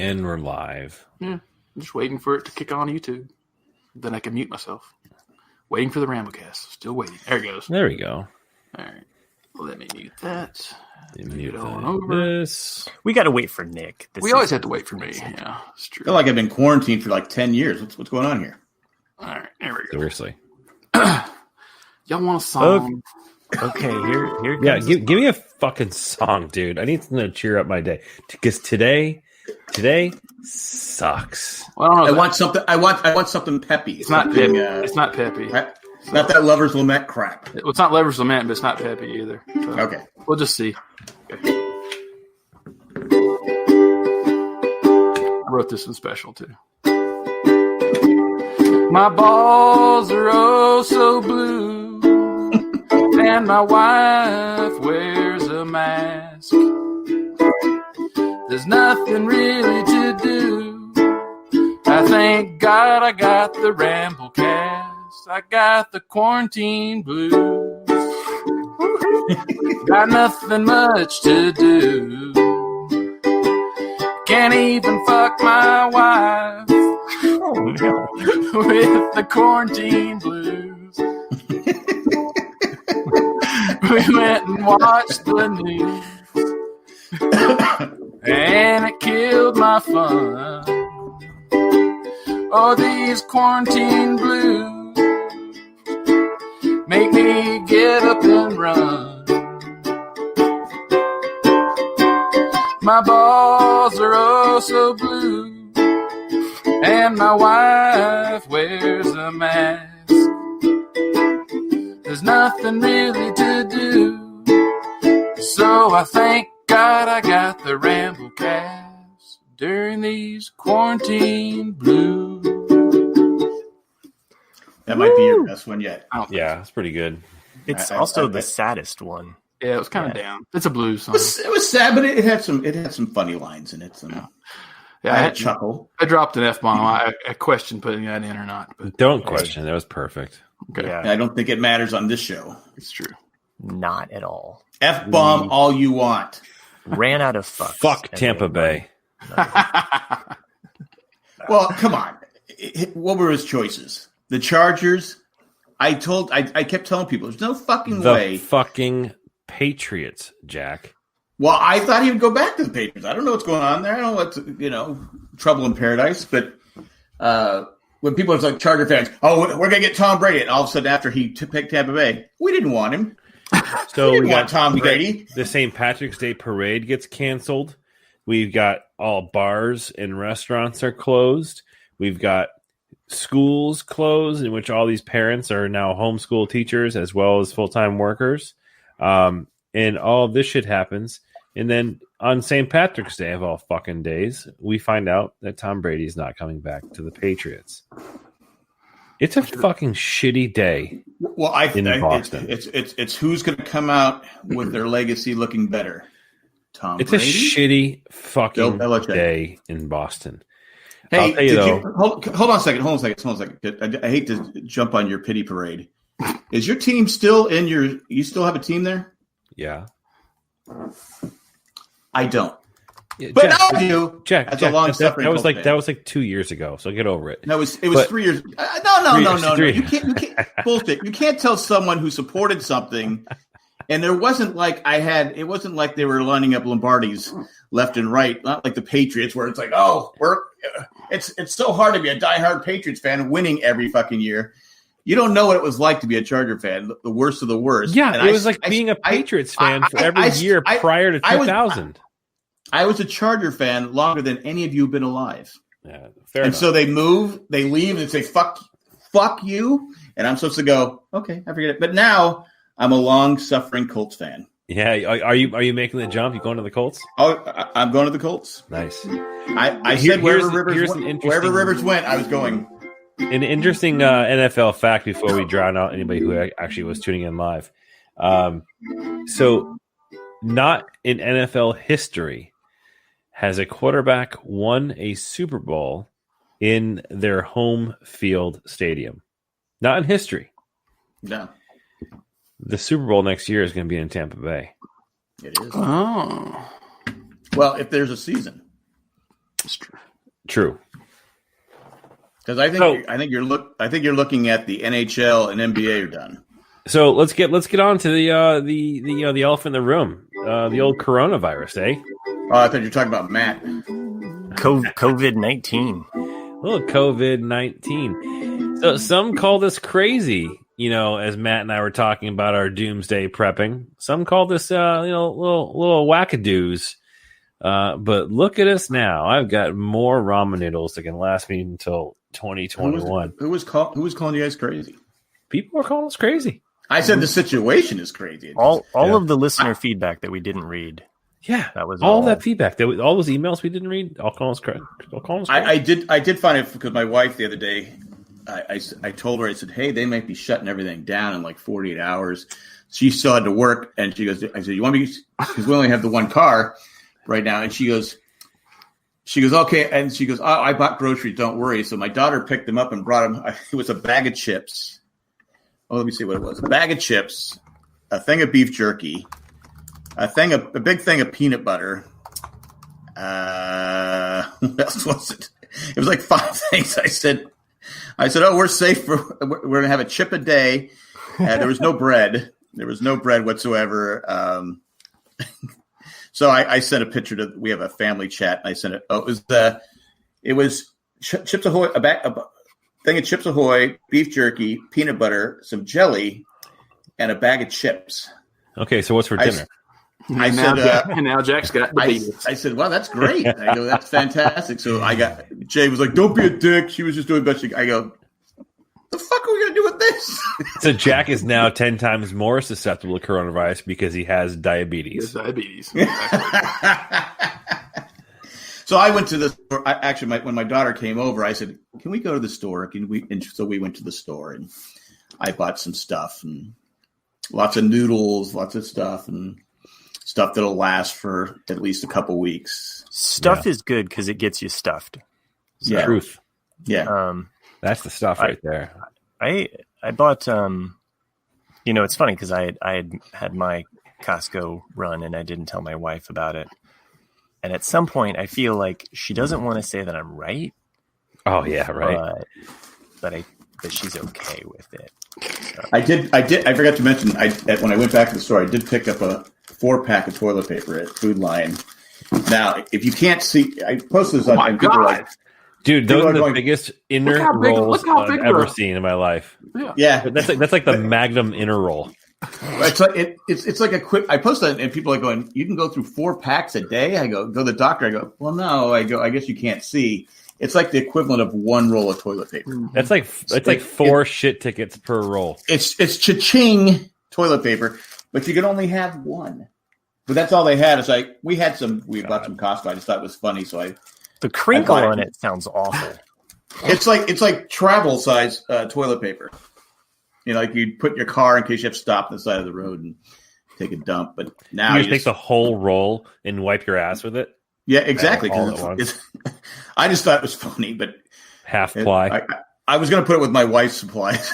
And we're live. Yeah, I'm just waiting for it to kick on YouTube. Then I can mute myself. Waiting for the Ramblecast. Still waiting. There it goes. There we go. All right. Let me mute that. Mute on over. This. We got to wait for Nick. We always have to wait for me. Yeah, it's true. I feel like I've been quarantined for like 10 years. What's going on here? All right, there we go. Seriously. Y'all want a song? Okay, here Yeah, comes give me a fucking song, dude. I need something to cheer up my day. Because today sucks. Well, I want something. I want something peppy. It's not peppy. It's not peppy. It's not that Lover's Lament crap. It's not Lover's Lament, but it's not peppy either. So Okay. We'll just see. Okay. I wrote this one special, too. My balls are oh so blue, and my wife wears a mask. There's nothing really to do. I thank God I got the Ramblecast. I got the quarantine blues. Got nothing much to do. Can't even fuck my wife. Oh, no. With the quarantine blues. We went and watched the news. And it killed my fun. Oh, these quarantine blues make me get up and run. My balls are oh so blue, and my wife wears a mask. There's nothing really to do, so I thank God I got the Ramblecast during these quarantine blues. That might be your best one yet. Yeah, it's pretty good. It's also the saddest one. Yeah, it was kind of down. It's a blues song. It was sad, but it had some funny lines in it. I had a chuckle. I dropped an F-bomb. I questioned putting that in or not. But Don't question. That was perfect. okay. Yeah, I don't think it matters on this show. It's true. not at all. F-bomb all you want. Ran out of fucks. Fuck Tampa Bay. Well, come on. What were his choices? The Chargers? I kept telling people, there's no fucking way. The fucking Patriots, Jack. Well, I thought he would go back to the Patriots. I don't know what's going on there. I don't know what's, trouble in paradise. But when people are like Charger fans, oh, we're going to get Tom Brady. And all of a sudden after he picked Tampa Bay, we didn't want him. So we got Tom Brady. The St. Patrick's Day parade gets canceled. We've got all bars and restaurants are closed. We've got schools closed in which all these parents are now homeschool teachers as well as full-time workers. And all this shit happens. And then on St. Patrick's Day of all fucking days, we find out that Tom Brady's not coming back to the Patriots. It's a fucking shitty day. Well, I think it's who's going to come out with their legacy looking better. Tom It's Brady? a shitty fucking day in Boston. Hey, hold on a second. I hate to jump on your pity parade. Is your team still in you still have a team there? Yeah. I don't. Yeah, but now I do. Jack, that's a long suffering. That was like 2 years ago. So get over it. No, it was 3 years. No. You can't bullshit. You can't tell someone who supported something, and there wasn't like it wasn't like they were lining up Lombardis left and right, not like the Patriots, where it's like, it's so hard to be a diehard Patriots fan winning every fucking year. You don't know what it was like to be a Charger fan, the worst of the worst. Yeah, and it was like being a Patriots fan for every year prior to 2000. I was a Charger fan longer than any of you have been alive. Yeah, fair enough. So they leave, and say, fuck you. And I'm supposed to go, okay, I forget it. But now I'm a long-suffering Colts fan. Yeah, are you making the jump? You going to the Colts? Oh, I'm going to the Colts. Nice. I said wherever Rivers went, I was going. An interesting NFL fact before we drown out anybody who actually was tuning in live. So, not in NFL history has a quarterback won a Super Bowl in their home field stadium. Not in history. No. The Super Bowl next year is going to be in Tampa Bay. It is. Oh. Well, if there's a season. It's true. True. Because I think you're looking at the NHL and NBA are done. So let's get on to the elephant in the room, the old coronavirus, eh? Oh, I thought you were talking about Matt. COVID-19. Little COVID-19. So some call this crazy, as Matt and I were talking about our doomsday prepping. Some call this, little wackadoos. But look at us now. I've got more ramen noodles that can last me until 2021. Who was calling you guys crazy? People are calling us crazy. I said the situation is crazy. All of the listener feedback that we didn't read. Yeah, that was all that feedback. All those emails we didn't read. All calling us crazy. I did find it because my wife the other day, I told her, I said, hey, they might be shutting everything down in like 48 hours. She still had to work, and she goes, I said, you want me? Because we only have the one car right now, and she goes, okay, and she goes, I bought groceries, don't worry. So my daughter picked them up and brought them. It was a bag of chips. Oh, let me see what it was. A bag of chips, a thing of beef jerky, a big thing of peanut butter. What else was it? It was like 5 things. I said, oh, we're safe. We're going to have a chip a day. There was no bread. There was no bread whatsoever. So I sent a picture we have a family chat. And I sent it. Oh, it was Chips Ahoy, a thing of Chips Ahoy, beef jerky, peanut butter, some jelly, and a bag of chips. Okay, so what's for dinner? And now Jack's got the bidets. I said, well, that's great. I go, that's fantastic. So Jay was like, don't be a dick. She was just doing best. I go, the fuck are we going to do with this? So Jack is now 10 times more susceptible to coronavirus because he has diabetes. So I went to the store. When my daughter came over, I said, can we go to the store? Can we? And so we went to the store, and I bought some stuff and lots of noodles, lots of stuff, and stuff that'll last for at least a couple weeks. Stuff is good because it gets you stuffed. It's the truth. Yeah. That's the stuff right there. I bought, it's funny because I had my Costco run and I didn't tell my wife about it. And at some point I feel like she doesn't want to say that I'm right. Oh yeah. Right. But she's okay with it. So. I forgot to mention, when I went back to the store, I did pick up a 4-pack of toilet paper at Food Lion. Now, if you can't see, I posted this on. My God. Dude, those are the biggest inner rolls I've ever seen in my life. Yeah. That's like the Magnum inner roll. It's like a quick. I posted it and people are going, you can go through 4 packs a day. I go to the doctor. I go, well, no. I guess you can't see. It's like the equivalent of 1 roll of toilet paper. That's like 4 shit tickets per roll. It's cha-ching toilet paper, but you can only have 1. But that's all they had. It's like we bought some Costco. I just thought it was funny, so the crinkle on it sounds awful. It's like travel size toilet paper. Like you'd put in your car in case you have to stop on the side of the road and take a dump. But now you just take the whole roll and wipe your ass with it. Yeah, exactly. I just thought it was funny, but half ply. I was going to put it with my wife's supplies.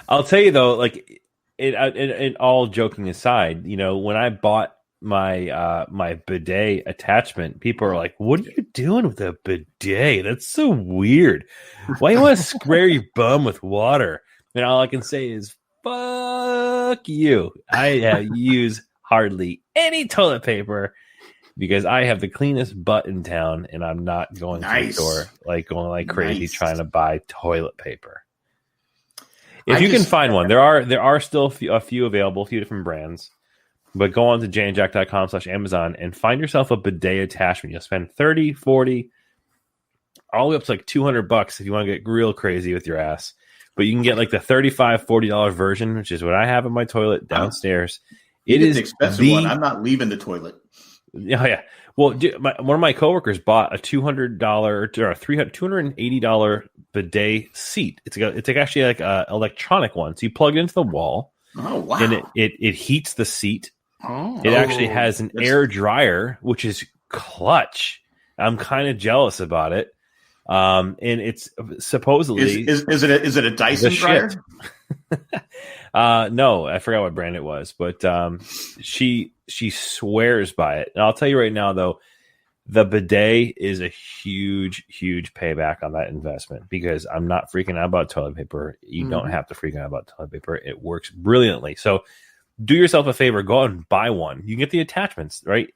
I'll tell you though, like it all joking aside, when I bought my bidet attachment, people are like, what are you doing with a bidet? That's so weird. Why do you want to spray your bum with water? And all I can say is, fuck you. I use hardly any toilet paper because I have the cleanest butt in town, and I'm not going to the store going like crazy trying to buy toilet paper. If you can find one, there are still a few available, a few different brands. But go on to jayandjack.com/Amazon and find yourself a bidet attachment. You'll spend $30, $40, all the way up to like $200 if you want to get real crazy with your ass. But you can get like the $35, $40 version, which is what I have in my toilet downstairs. It is the expensive one. I'm not leaving the toilet. Yeah. Well, one of my coworkers bought a $200 or $280 bidet seat. It's actually like an electronic one. So you plug it into the wall. Oh wow! And it heats the seat. It actually has an air dryer, which is clutch. I'm kind of jealous about it. And it's supposedly is it a Dyson dryer? No, I forgot what brand it was, but she swears by it. And I'll tell you right now, though, the bidet is a huge payback on that investment, because I'm not freaking out about toilet paper. You don't have to freak out about toilet paper. It works brilliantly. So do yourself a favor, go out and buy one. You can get the attachments, right?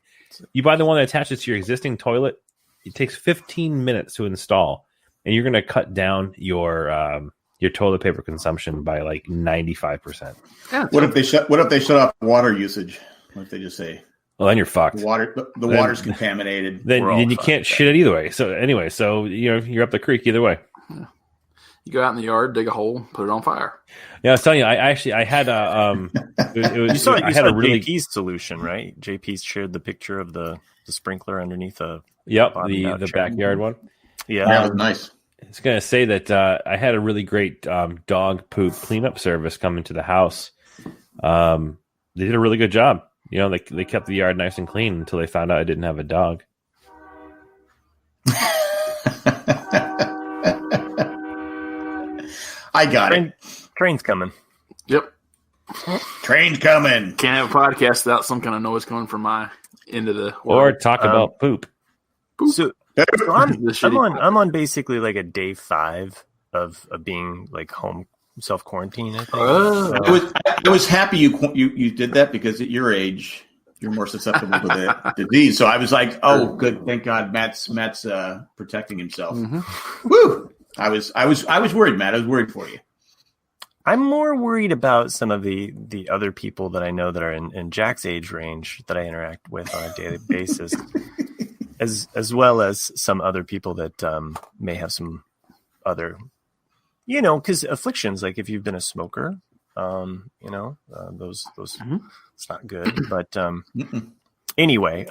You buy the one that attaches to your existing toilet. It takes 15 minutes to install, and you're going to cut down your toilet paper consumption by like 95%. Yeah, what if they shut off water usage? What if they just say, well, then you're fucked. The water's contaminated. Then you can't shit it either way. So anyway, you're up the creek either way. Yeah. You go out in the yard, dig a hole, put it on fire. Yeah, I was telling you, I had a you saw JP's solution, right? JP's shared the picture of the sprinkler underneath the backyard one. Yeah, that was nice. I was going to say that I had a really great dog poop cleanup service come into the house. They did a really good job. You know, they kept the yard nice and clean until they found out I didn't have a dog. I got it. Train's coming. Yep. Train's coming. Can't have a podcast without some kind of noise coming from my end of the world. Or talk about poop. So I'm on basically like a day 5 of being like home self-quarantine, I think. I was happy you did that, because at your age you're more susceptible to the disease. So I was like, oh, good, thank God Matt's protecting himself. Mm-hmm. Woo! I was worried, Matt. I was worried for you. I'm more worried about some of the other people that I know that are in Jack's age range that I interact with on a daily basis, as well as some other people that may have some other, because afflictions, like if you've been a smoker, those it's not good. But anyway,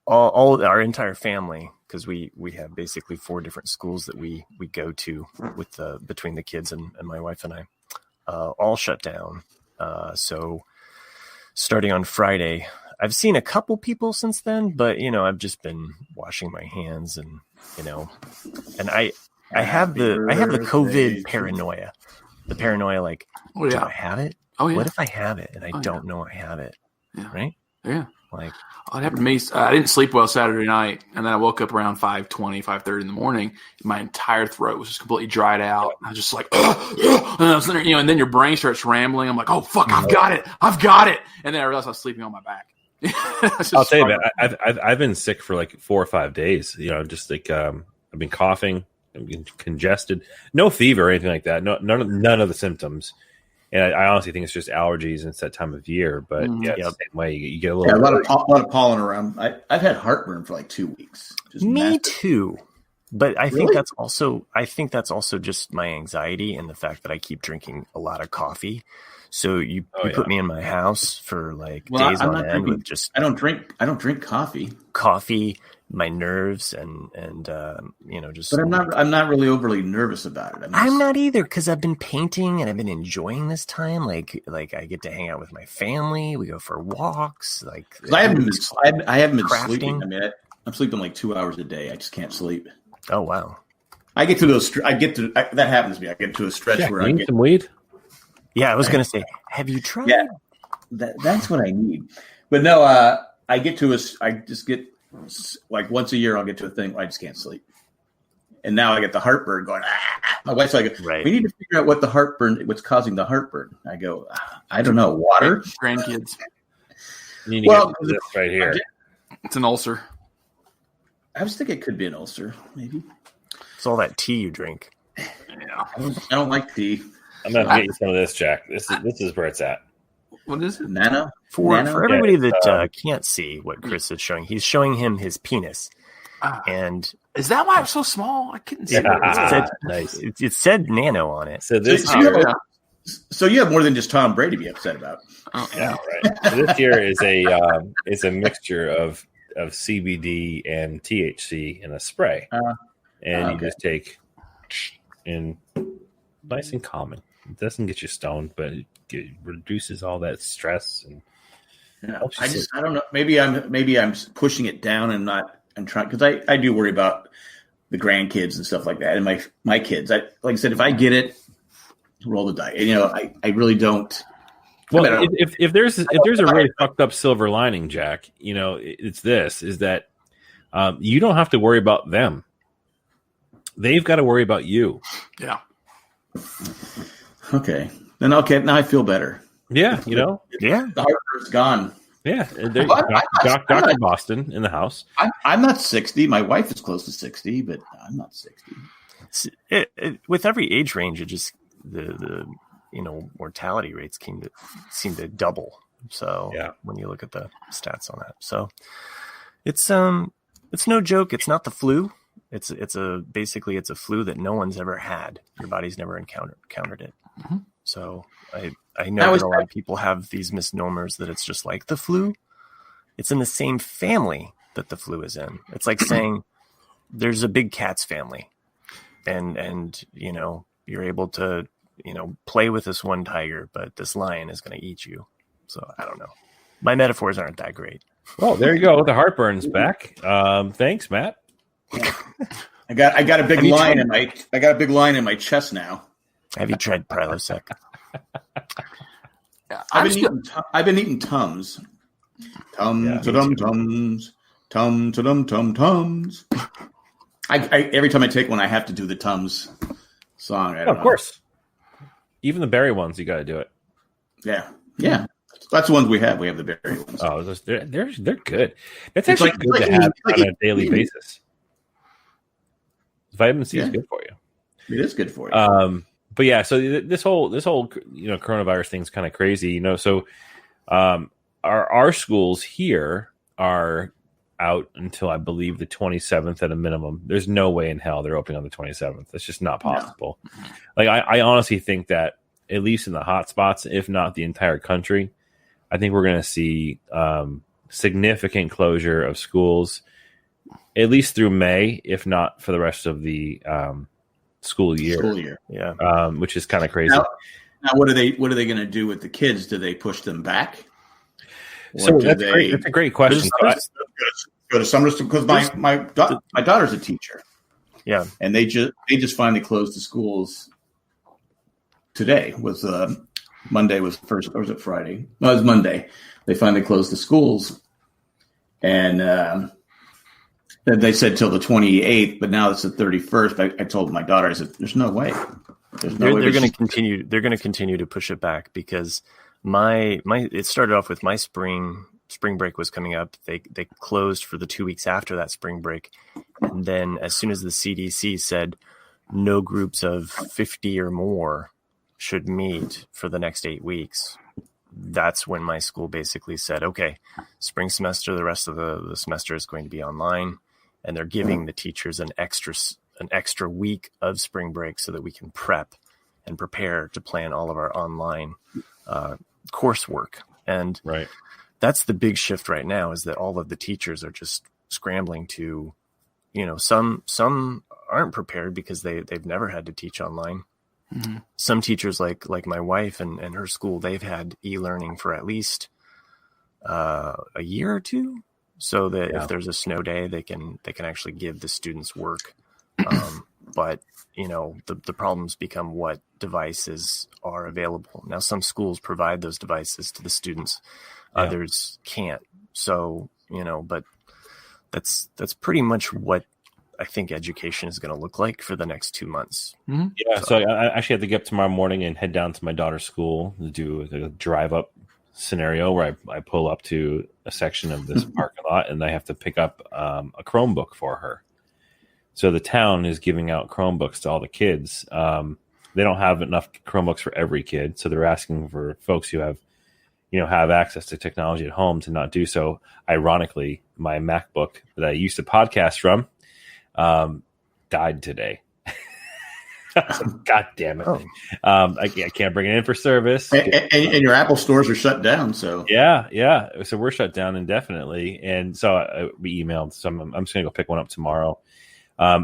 all our entire family, because we have basically 4 different schools that we go to with between the kids and my wife and I, all shut down. So starting on Friday, I've seen a couple people since then, but I've just been washing my hands and I have the COVID paranoia. The paranoia, like, do I have it? Oh, yeah. What if I have it and I don't know I have it? Yeah. Right? Yeah. Like, it happened to me. I didn't sleep well Saturday night, and then I woke up around 5:30 in the morning. And my entire throat was just completely dried out. I was just like, and I was, and then your brain starts rambling. I'm like, oh fuck, I've got it. And then I realized I was sleeping on my back. I'll tell you, man, I've been sick for like 4 or 5 days. Just like I've been coughing, I've been congested, no fever or anything like that. No, none of the symptoms. And I honestly think it's just allergies and it's that time of year. But it's the same way. You get a little a lot of pollen around. I've had heartburn for like 2 weeks. Me too. But I think that's also just my anxiety and the fact that I keep drinking a lot of coffee. So you put me in my house for like days on end with just I don't drink coffee. Coffee, my nerves and just. But I'm not really overly nervous about it. I'm not either, because I've been painting and I've been enjoying this time. Like I get to hang out with my family. We go for walks. Like I haven't been sleeping. I mean, I'm sleeping like 2 hours a day. I just can't sleep. Oh wow! I get to those. That happens to me. I get to a stretch where I get some weed. Yeah, I was going to say, have you tried? Yeah, that's what I need. But no, I just get like once a year, I'll get to a thing where I just can't sleep. And now I get the heartburn going. My wife's like, we need to figure out what's causing the heartburn. I go, I don't know, water? Grandkids. You need to get this right here. It's an ulcer. I was thinking it could be an ulcer, maybe. It's all that tea you drink. Yeah. I don't like tea. I'm going to get you some of this, Jack. This is where it's at. What is it? Nano? For everybody that can't see what Chris is showing, he's showing him his penis. And is that why it's so small? I couldn't see it. Nice. It said nano on it. So this so you have more than just Tom Brady to be upset about. Oh, yeah, right. So this here is a mixture of CBD and THC in a spray, and you just take and nice and calming. It doesn't get you stoned, but it reduces all that stress and. I don't know. Maybe I'm pushing it down and not. I'm trying because I do worry about the grandkids and stuff like that. And my kids, like I said, if I get it, roll the dice. You know, I really don't. Well, if there's a really fucked up silver lining, Jack, you know, it's that you don't have to worry about them. They've got to worry about you. Yeah. Okay. Then okay. Now I feel better. Yeah. You know. Yeah. The heartburn is gone. Yeah. Dr. Boston in the house. I'm not 60. My wife is close to 60, but I'm not 60. With every age range, it just the mortality rates seem to double. So when you look at the stats on that, so it's no joke. It's not the flu. It's basically a flu that no one's ever had. Your body's never encountered it. Mm-hmm. So I know that a lot of people have these misnomers that it's just like the flu. It's in the same family that the flu is in. It's like saying there's a big cats family, and you know you're able to play with this one tiger, but this lion is going to eat you. So I don't know. My metaphors aren't that great. Well, there you go. The heartburn's back. Thanks, Matt. I got a big line in my chest now. Have you tried Prilosec? I've been eating Tums. Tums. Every time I take one, I have to do the Tums song. Of course. Even the berry ones, you got to do it. Yeah. That's the ones we have. We have the berry ones. Oh, they're good. That's actually good to have on a daily basis. Vitamin C is good for you. It is good for you. But yeah, so this whole coronavirus thing's kind of crazy, So, our schools here are out until I believe the 27th at a minimum. There's no way in hell they're opening on the 27th. That's just not possible. No. Like I honestly think that at least in the hot spots, if not the entire country, I think we're going to see significant closure of schools at least through May, if not for the rest of the school year. Yeah. Which is kind of crazy. Now, what are they going to do with the kids? Do they push them back? So that's a great question. Go to summer school because my daughter's a teacher. Yeah, and they just finally closed the schools today. Was Monday was first, or was it Friday? No, it was Monday. They finally closed the schools, and they said till the 28th, but now it's the 31st. I told my daughter, I said, "There's no way. They're going to continue. They're going to continue to push it back because it started off with my spring break was coming up. They closed for the 2 weeks after that spring break, and then as soon as the CDC said no groups of 50 or more should meet for the next 8 weeks, that's when my school basically said, okay, spring semester, the rest of the semester is going to be online, and they're giving the teachers an extra week of spring break so that we can prep and prepare to plan all of our online coursework. And that's the big shift right now, is that all of the teachers are just scrambling to, some aren't prepared because they've never had to teach online. Mm-hmm. Some teachers like my wife and her school, they've had e-learning for at least a year or two, so that if there's a snow day, they can actually give the students work. But the problems become what devices are available. Now, some schools provide those devices to the students, others can't. So, but that's pretty much what I think education is going to look like for the next 2 months. Mm-hmm. Yeah. So I actually have to get up tomorrow morning and head down to my daughter's school to do a drive up scenario where I pull up to a section of this parking lot and I have to pick up a Chromebook for her. So the town is giving out Chromebooks to all the kids. They don't have enough Chromebooks for every kid. So they're asking for folks who have access to technology at home to not do so. Ironically, my MacBook that I used to podcast from died today. God damn it. I can't bring it in for service. And your Apple stores are shut down. So yeah. So we're shut down indefinitely. And so we emailed some. I'm just going to go pick one up tomorrow.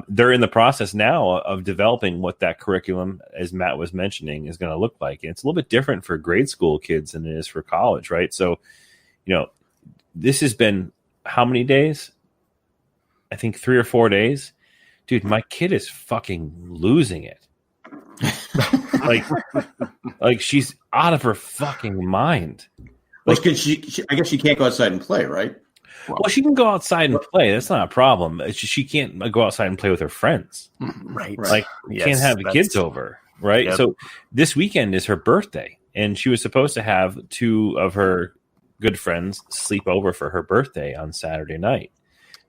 They're in the process now of developing what that curriculum, as Matt was mentioning, is going to look like. And it's a little bit different for grade school kids than it is for college, right? So, this has been how many days? I think 3 or 4 days. dude, my kid is fucking losing it. like she's out of her fucking mind. Well, I guess she can't go outside and play, right? Well, she can go outside and play. That's not a problem. She can't go outside and play with her friends. Right. Like, can't have the kids over, right? Yep. So this weekend is her birthday, and she was supposed to have 2 of her good friends sleep over for her birthday on Saturday night.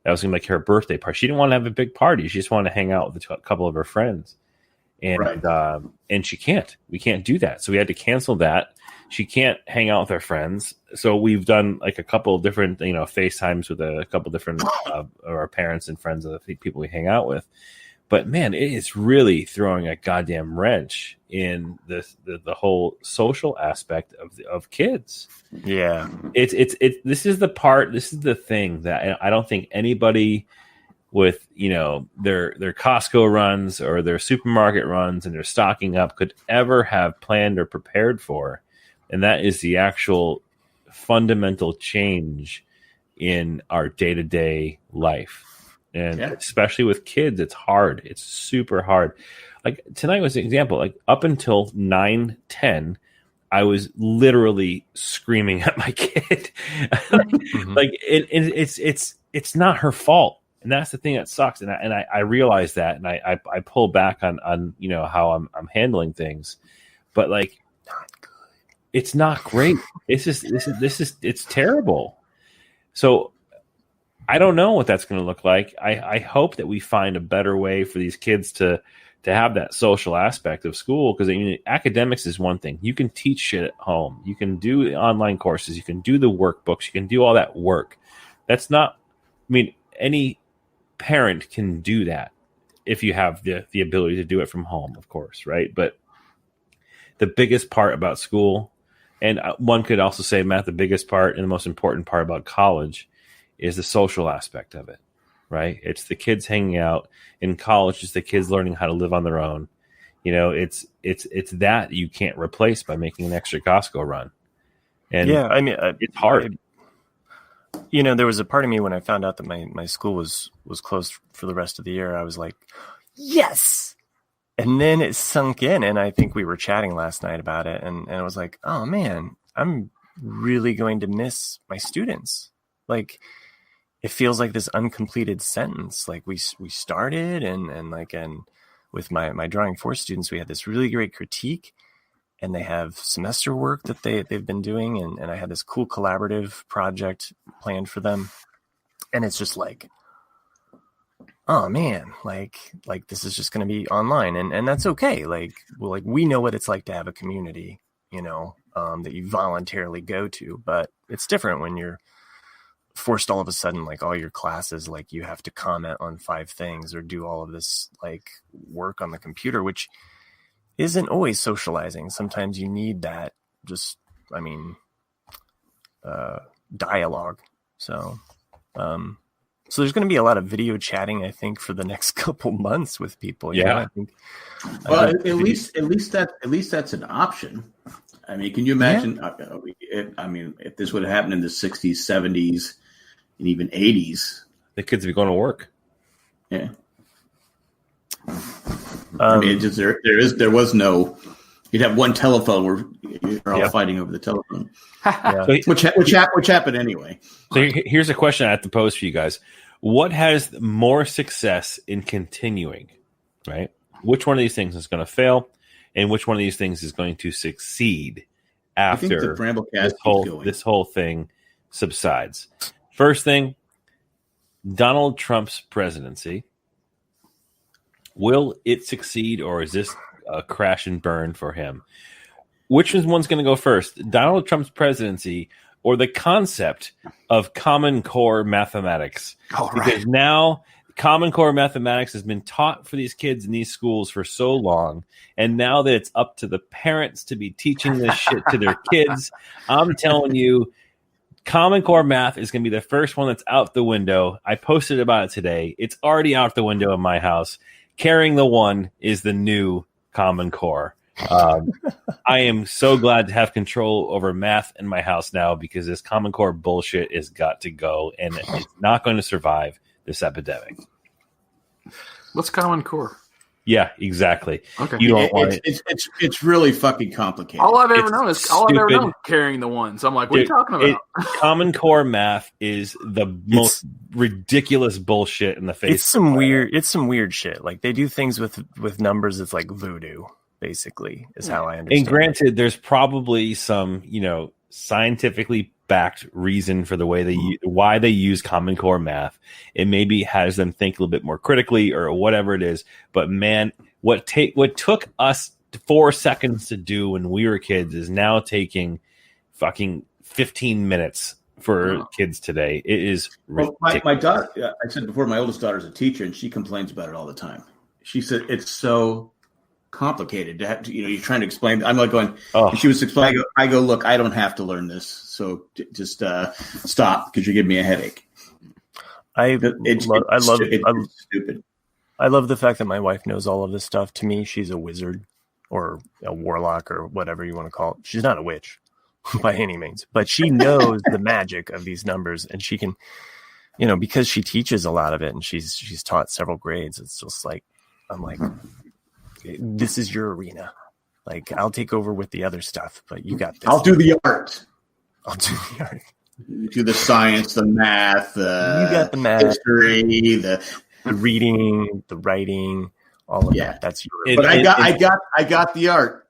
That was going to be like her birthday party. She didn't want to have a big party. She just wanted to hang out with a couple of her friends. And and she can't. We can't do that. So we had to cancel that. She can't hang out with her friends. So we've done like a couple of different, FaceTimes with a couple of different of our parents and friends of the people we hang out with. But man, it is really throwing a goddamn wrench in the whole social aspect of kids. Yeah, this is the thing that I don't think anybody with their Costco runs or their supermarket runs and their stocking up could ever have planned or prepared for, and that is the actual fundamental change in our day-to-day life. And especially with kids, it's hard. It's super hard. Like tonight was an example. Like up until 9:10, I was literally screaming at my kid. Like it's not her fault. And that's the thing that sucks. And I realize that, and I pull back on how I'm handling things. But like, it's not great. It's terrible. So I don't know what that's going to look like. I hope that we find a better way for these kids to have that social aspect of school, because academics is one thing. You can teach shit at home. You can do online courses. You can do the workbooks. You can do all that work. That's not. Any parent can do that if you have the ability to do it from home, of course, right? But the biggest part about school, and one could also say, Matt, the biggest part and the most important part about college is the social aspect of it, right? It's the kids hanging out. In college, it's the kids learning how to live on their own. It's that you can't replace by making an extra Costco run. And it's hard. There was a part of me when I found out that my school was closed for the rest of the year. I was like, yes. And then it sunk in, and I think we were chatting last night about it, and I was like, oh man, I'm really going to miss my students. Like, it feels like this uncompleted sentence. Like we started and with my drawing 4 students, we had this really great critique, and they have semester work that they've been doing. And I had this cool collaborative project planned for them. And it's just like, oh man, like this is just going to be online, and that's okay. We know what it's like to have a community, that you voluntarily go to, but it's different when you're forced all of a sudden, like all your classes, like you have to comment on 5 things or do all of this like work on the computer, which isn't always socializing. Sometimes you need that dialogue. So there's going to be a lot of video chatting, I think, for the next couple months with people. Yeah. I think. Well, at least that's an option. Can you imagine? Yeah. If this would have happened in the 60s, 70s, and even 80s, the kids would be going to work. Yeah. There was no. You'd have one telephone where you're all fighting over the telephone. Which happened anyway. So here's a question I have to pose for you guys: what has more success in continuing? Right? Which one of these things is going to fail, and which one of these things is going to succeed after the Ramblecast this whole thing subsides? First thing, Donald Trump's presidency. Will it succeed, or is this a crash and burn for him? Which one's going to go first? Donald Trump's presidency or the concept of Common Core mathematics? All right. Because now Common Core mathematics has been taught for these kids in these schools for so long, and now that it's up to the parents to be teaching this shit to their kids, I'm telling you, Common Core math is going to be the first one that's out the window. I posted about it today. It's already out the window in my house. Carrying the one is the new Common Core. I am so glad to have control over math in my house now, because this Common Core bullshit has got to go, and it's not going to survive this epidemic. What's Common Core? Yeah, exactly. Okay. You don't want it's really fucking complicated. All I've ever known is carrying the one. So I'm like, what are you talking about? Common Core math is the most ridiculous bullshit in the face. It's some weird shit. Like they do things with numbers. It's like voodoo, basically, is how I understand. And granted, there's probably some, scientifically backed reason for the way why they use Common Core math. It maybe has them think a little bit more critically or whatever it is. But man, what took us 4 seconds to do when we were kids is now taking fucking 15 minutes for kids today. It is ridiculous. My daughter, I said before, my oldest daughter's a teacher, and she complains about it all the time. She said it's so complicated to have to, you're trying to explain. I'm like going, and she was explaining. I go, look, I don't have to learn this, so just stop because you give me a headache. It's stupid. I love the fact that my wife knows all of this stuff. To me, she's a wizard or a warlock or whatever you want to call it. She's not a witch by any means, but she knows the magic of these numbers, and she can, because she teaches a lot of it, and she's taught several grades. It's just like, I'm like, this is your arena. Like, I'll take over with the other stuff, but you got this. I'll do the art. You do the science, the math, you got the math, history, the reading, the writing, all of that. That's your. But I got the art.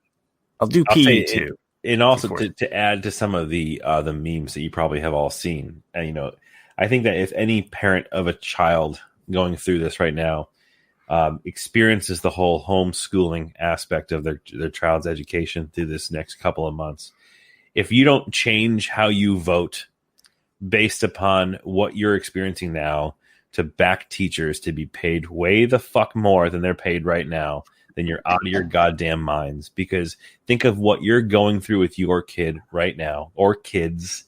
I'll do PE too. And also to add to some of the memes that you probably have all seen, and I think that if any parent of a child going through this right now experiences the whole homeschooling aspect of their child's education through this next couple of months, if you don't change how you vote based upon what you're experiencing now to back teachers to be paid way the fuck more than they're paid right now, then you're out of your goddamn minds. Because think of what you're going through with your kid right now, or kids,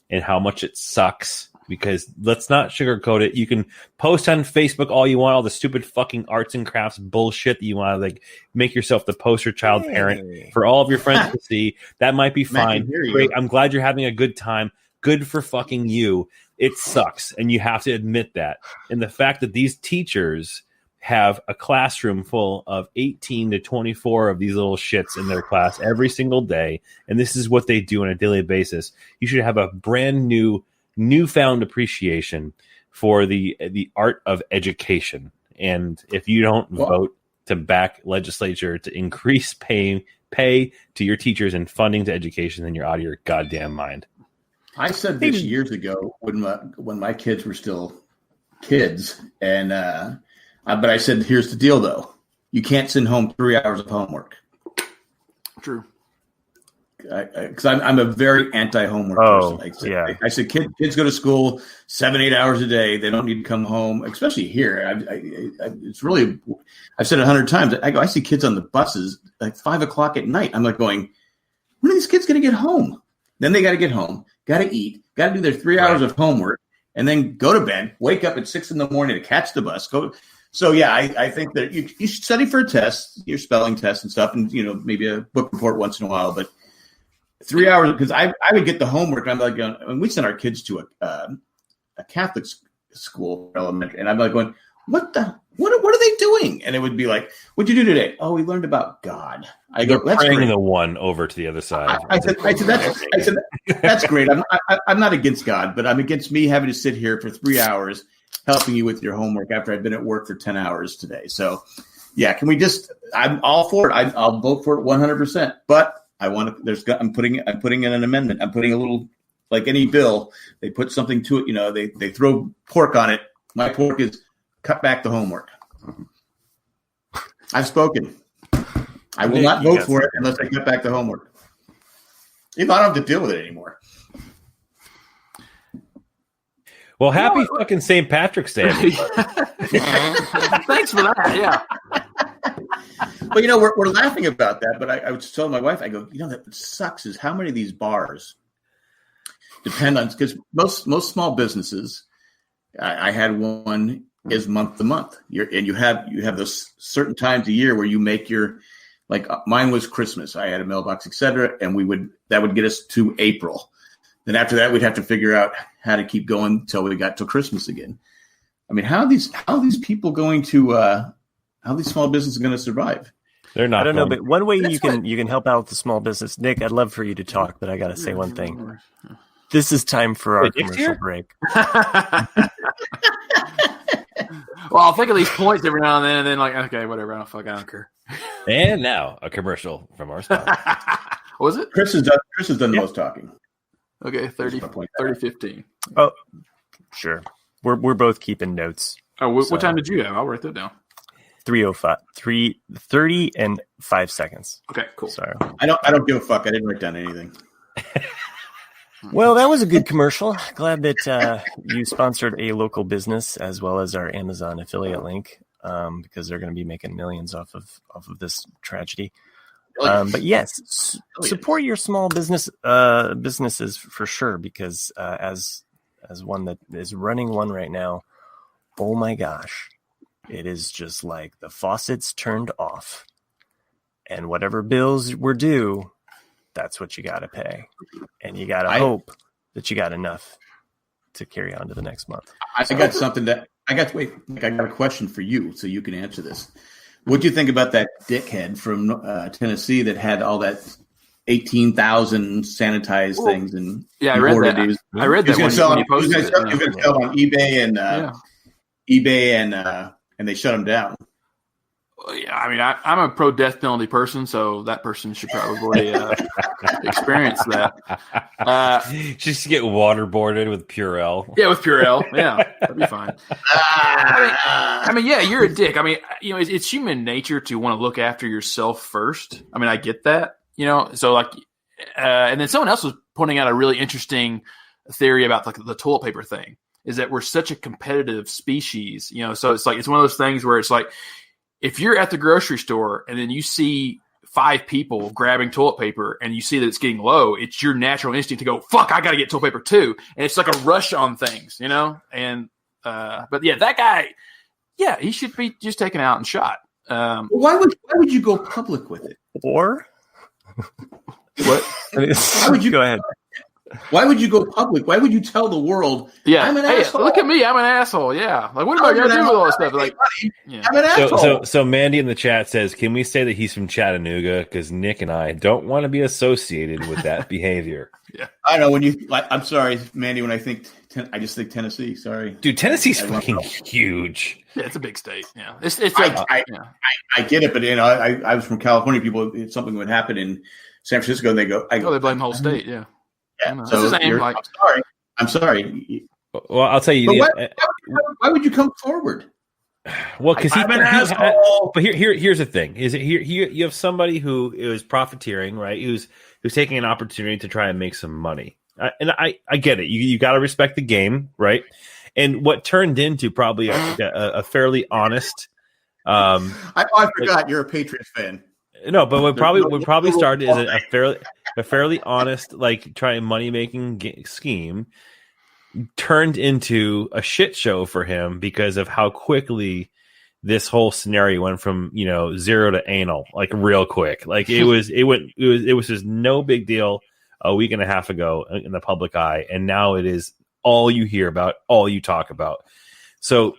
and how much it sucks. Because let's not sugarcoat it. You can post on Facebook all you want, all the stupid fucking arts and crafts bullshit that you want to like make yourself the poster child parent for all of your friends to see. That might be fine. Great. I'm glad you're having a good time. Good for fucking you. It sucks. And you have to admit that. And the fact that these teachers have a classroom full of 18 to 24 of these little shits in their class every single day, and this is what they do on a daily basis, you should have a brand newfound appreciation for the art of education. And if you don't vote to back legislature to increase pay to your teachers and funding to education, then you're out of your goddamn mind. I said this years ago when my kids were still kids, and but I said, here's the deal though, you can't send home 3 hours of homework. True. Because I'm a very anti-homework person. I said kids go to school 7-8 hours a day. They don't need to come home, especially here. It's really, I've said 100 times. I see kids on the buses like 5 o'clock at night. I'm like going, when are these kids going to get home? Then they got to get home, got to eat, got to do their 3 hours of homework, and then go to bed, wake up at 6 a.m. to catch the bus. So yeah, I think that you should study for a test, your spelling test and stuff, and maybe a book report once in a while, but 3 hours, because I would get the homework. And I'm like, and we sent our kids to a Catholic school elementary, and I'm like going, what are they doing? And it would be like, what'd you do today? Oh, we learned about God. I go, that's praying great. The one over to the other side. I said that's great. I'm not against God, but I'm against me having to sit here for 3 hours helping you with your homework after I've been at work for 10 hours today. So yeah, can we just? I'm all for it. I'll vote for it 100%. But I'm putting in an amendment. I'm putting a little, like any bill, they put something to it. They throw pork on it. My pork is cut back the homework. I've spoken. I will not vote for it unless they cut back the homework. If I don't have to deal with it anymore. Well, happy fucking St. Patrick's Day. Thanks for that. Yeah. But we're laughing about that. But I was telling my wife, I go, that sucks is how many of these bars depend on, because most small businesses, I had one is month to month. And you have those certain times a year where you make your, like mine was Christmas. I had a mailbox, etc. And that would get us to April. Then after that, we'd have to figure out how to keep going until we got to Christmas again. I mean, how are these people going to How are these small businesses going to survive? They're not. I don't know, but one way you can help out with the small business, Nick. I'd love for you to talk, but I got to say one thing. This is time for our commercial break. Well, I'll think of these points every now and then, and then like, okay, whatever. I don't care. And now a commercial from our sponsor. What was it? Chris has done the most talking. Okay, 30-15. Oh, sure. We're both keeping notes. Oh, what time did you have? I'll write that down. 3:05, 3:30 and 5 seconds. Okay, cool. Sorry. I don't give a fuck. I didn't write down anything. Well, that was a good commercial. Glad that you sponsored a local business as well as our Amazon affiliate link, because they're going to be making millions off of this tragedy. But yes, support your small businesses for sure, because as one that is running one right now, oh my gosh, it is just like the faucet's turned off, and whatever bills were due, that's what you got to pay, and you got to hope that you got enough to carry on to the next month. I got a question for you, so you can answer this. What do you think about that dickhead from Tennessee that had all that 18,000 sanitized things? And yeah, I read that. I read that when you posted it. He was going to sell on eBay and they shut him down. Yeah, I mean, I'm a pro death penalty person, so that person should probably experience that. Just get waterboarded with Purell. Yeah, with Purell. Yeah, that'd be fine. I mean, yeah, you're a dick. I mean, it's human nature to want to look after yourself first. I mean, I get that. So like, and then someone else was pointing out a really interesting theory about the toilet paper thing. Is that we're such a competitive species? So it's like it's one of those things where it's like, if you're at the grocery store and then you see 5 people grabbing toilet paper and you see that it's getting low, it's your natural instinct to go, fuck, I got to get toilet paper too. And it's like a rush on things, And, but yeah, that guy, yeah, he should be just taken out and shot. Why would you go public with it? Or what? Why would you go ahead? Why would you go public? Why would you tell the world? Yeah, I'm an asshole. Look at me, I'm an asshole. Yeah, like what am I going to do with all this stuff? Like, yeah. I'm an asshole. So Mandy in the chat says, "Can we say that he's from Chattanooga? Because Nick and I don't want to be associated with that behavior." Yeah, I know when you. I'm sorry, Mandy. When I think, I just think Tennessee. Sorry, dude. Tennessee's fucking huge. Yeah, it's a big state. Yeah, I get it, but I was from California. People, if something would happen in San Francisco, and they go, they blame the whole state. Yeah. Yeah, so I'm sorry. Well, I'll tell you. Why would you come forward? Well, because I'm an asshole. But here's the thing: is it here? You have somebody who is profiteering, right? Who's taking an opportunity to try and make some money, and I get it. You got to respect the game, right? And what turned into probably a fairly honest. I forgot you're a Patriots fan. No, but what probably started as a fairly honest, like trying money making scheme, turned into a shit show for him because of how quickly this whole scenario went from 0 to anal, like real quick. Like it was just no big deal a week and a half ago in the public eye, and now it is all you hear about, all you talk about. So.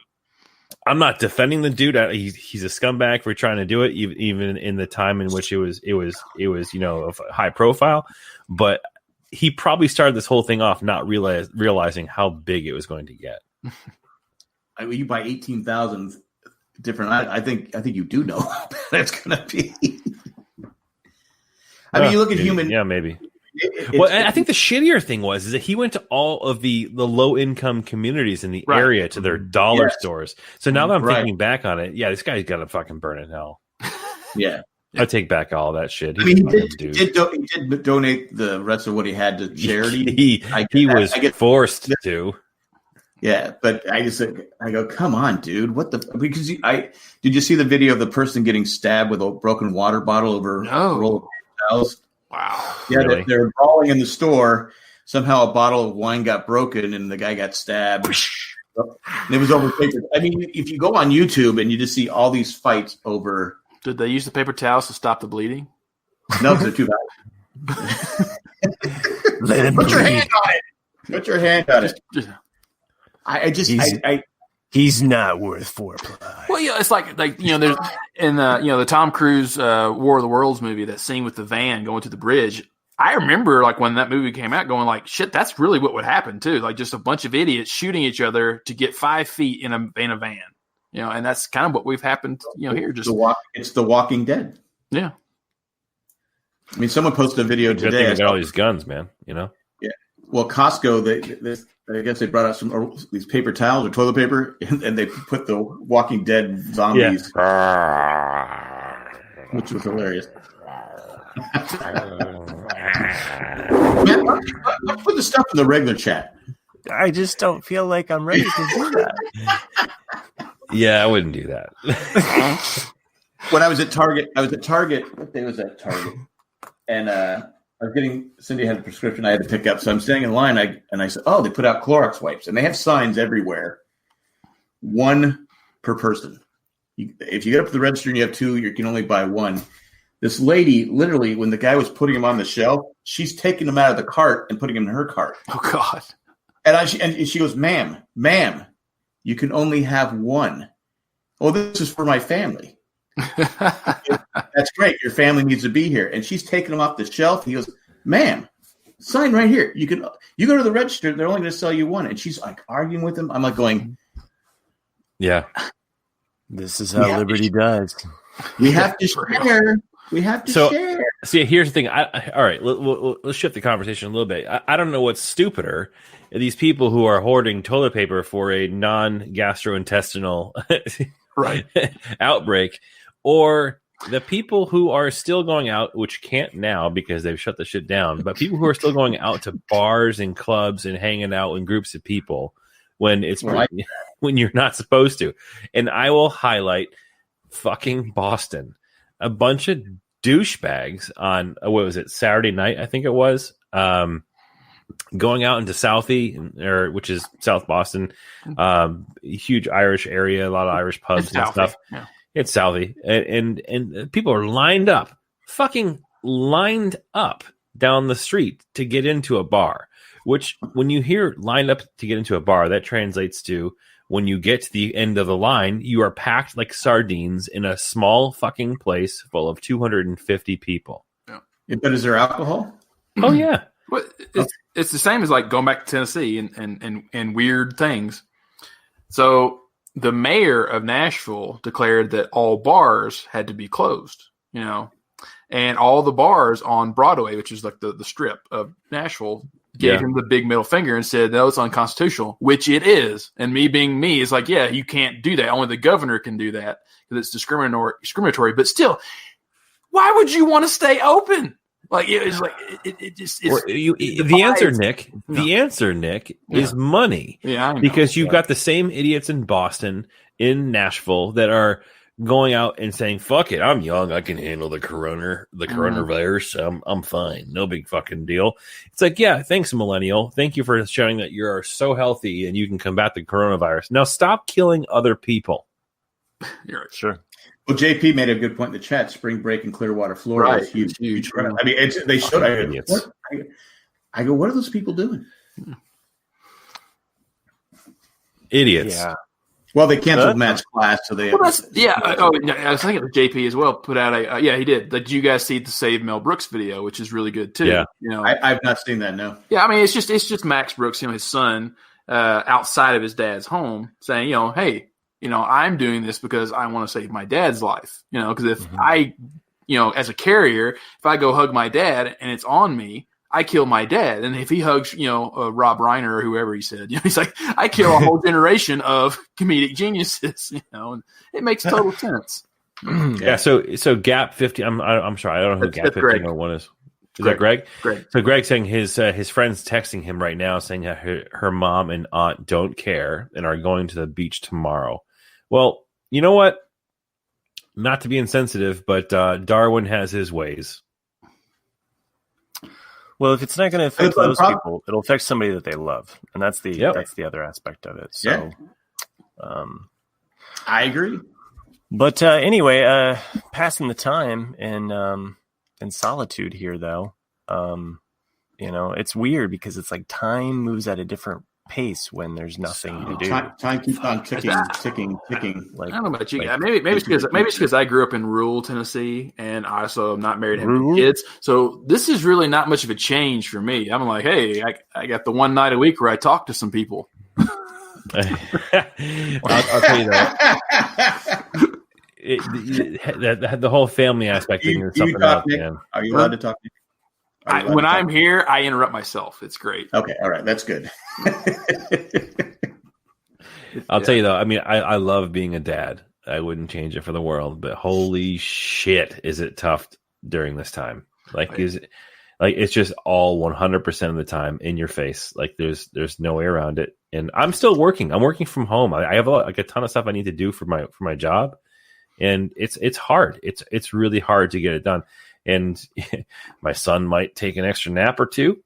I'm not defending the dude. He's a scumbag for trying to do it, even in the time in which it was of high profile. But he probably started this whole thing off not realizing how big it was going to get. I mean, you buy 18,000 different. I think you do know how bad it's going to be. I mean, you look at human. Yeah, maybe. I think the shittier thing is that he went to all of the low income communities in the area to their dollar stores. So now that I'm thinking back on it, this guy's got to fucking burn in hell. Yeah. I take back all that shit. I mean, he did donate the rest of what he had to charity. He was forced to. Yeah, but I go, come on, dude. What the? Because did you see the video of the person getting stabbed with a broken water bottle over a roll of towels? Wow. Yeah, really? They're brawling in the store. Somehow a bottle of wine got broken and the guy got stabbed. And it was over paper. I mean, if you go on YouTube and you just see all these fights over. Did they use the paper towels to stop the bleeding? No, they're too bad. Let him Put your hand on it. Put your hand on it. I He's not worth foreplay. Well, yeah, it's like there's in the Tom Cruise War of the Worlds movie, that scene with the van going to the bridge. I remember like when that movie came out, going like, shit, that's really what would happen too. Like just a bunch of idiots shooting each other to get 5 feet in a van. And that's kind of what we've happened. Here, just it's The Walking Dead. Yeah. I mean, someone posted a video today. They got all these guns, man. Yeah. Well, Costco, I guess they brought out these paper towels or toilet paper, and they put the Walking Dead zombies, which was hilarious. Man, let's put the stuff in the regular chat. I just don't feel like I'm ready to do that. Yeah, I wouldn't do that. When I was at Target, what day was that Target? And I was Cindy had a prescription I had to pick up. So I'm standing in line, and I said, oh, they put out Clorox wipes. And they have signs everywhere. 1 per person. If you get up to the register and you have 2, you can only buy 1. This lady, literally, when the guy was putting them on the shelf, she's taking them out of the cart and putting them in her cart. Oh, God. And she goes, ma'am, you can only have 1. Oh, this is for my family. That's great. Your family needs to be here. And she's taking them off the shelf. He goes, ma'am, sign right here. You go to the register. They're only going to sell you 1. And she's like arguing with him. I'm like going, yeah, this is how Liberty does. We have to share. We have to share. See, here's the thing. All right, let's shift the conversation a little bit. I don't know what's stupider. These people who are hoarding toilet paper for a non-gastrointestinal outbreak, or the people who are still going out, which can't now because they've shut the shit down, but people who are still going out to bars and clubs and hanging out in groups of people when when you're not supposed to. And I will highlight fucking Boston. A bunch of douchebags on, what was it, Saturday night, I think it was, going out into Southie, which is South Boston, huge Irish area, a lot of Irish pubs and stuff. Yeah. It's Southie. And people are fucking lined up down the street to get into a bar, which when you hear lined up to get into a bar, that translates to when you get to the end of the line, you are packed like sardines in a small fucking place full of 250 people. Yeah. But is there alcohol? Oh, yeah. Well, it's the same as like going back to Tennessee and weird things. So the mayor of Nashville declared that all bars had to be closed, and all the bars on Broadway, which is like the strip of Nashville, gave him the big middle finger and said, no, it's unconstitutional, which it is. And me being me is like, yeah, you can't do that. Only the governor can do that because it's discriminatory. But still, why would you want to stay open? Like, it's like, the answer, Nick, is money. Yeah, I know. Because you've got the same idiots in Boston, in Nashville, that are going out and saying, fuck it, I'm young, I can handle the coronavirus, I'm fine, no big fucking deal. It's like, yeah, thanks, millennial, thank you for showing that you're so healthy and you can combat the coronavirus. Now stop killing other people. You're right. Sure. Well, JP made a good point in the chat. Spring break in Clearwater, Florida is huge. I mean, they showed. I go, what are those people doing? Idiots. Yeah. Well, they canceled Matt's class, so they. Well, I was thinking of JP as well. Put out he did. Did you guys see the Save Mel Brooks video, which is really good too? Yeah. I've not seen that. No. Yeah, I mean, it's just Max Brooks, his son, outside of his dad's home, saying, hey, I'm doing this because I want to save my dad's life. Because if I, as a carrier, if I go hug my dad and it's on me, I kill my dad. And if he hugs, Rob Reiner or whoever he said, he's like, I kill a whole generation of comedic geniuses, and it makes total sense. Yeah. So Gap 50, I'm sorry. I don't know who Gap 1501 is. Is that Greg? Greg. So Greg's saying his friend's texting him right now saying that her mom and aunt don't care and are going to the beach tomorrow. Well, you know what? Not to be insensitive, but Darwin has his ways. Well, if it's not going to affect those people, it'll affect somebody that they love, and that's the other aspect of it. So, I agree. But anyway, passing the time in solitude here, though, it's weird because it's like time moves at a different pace when there's nothing to do. Time keeps on ticking. Like, I don't know about you guys. Maybe it's because I grew up in rural Tennessee, and I also am not married and have kids. So this is really not much of a change for me. I'm like, hey, I got the one night a week where I talk to some people. I'll tell you that. The whole family aspect thing is something else, man. Are you allowed to talk? When I'm here, I interrupt myself. It's great. Okay, all right, that's good. I'll tell you though. I mean, I love being a dad. I wouldn't change it for the world. But holy shit, is it tough during this time? It's just all 100% of the time in your face. Like there's no way around it. And I'm still working. I'm working from home. I have a ton of stuff I need to do for my job, and it's hard. It's really hard to get it done. And my son might take an extra nap or two,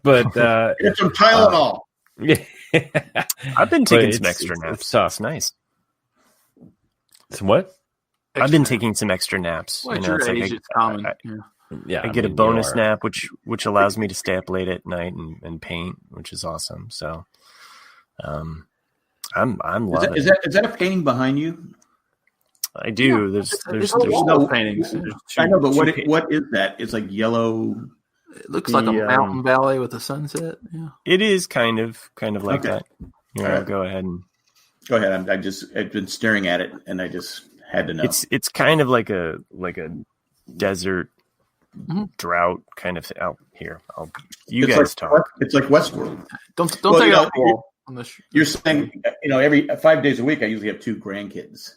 but get some Tylenol. I've been taking some extra naps. It's tough. It's nice. Some what? I've been taking some extra naps. Well, it's common. I get a bonus nap, which allows me to stay up late at night and paint, which is awesome. So, I'm loving. Is that a painting behind you? I do. Yeah, there's no paintings. I know, but what is that? It's like yellow. It looks like a mountain valley with a sunset. Yeah, it is kind of like that. Go ahead. I've been staring at it, and I just had to know. It's kind of like a desert drought kind of out here. You guys talk. It's like Westworld. Don't take it off the wall. You're saying, every 5 days a week, I usually have 2 grandkids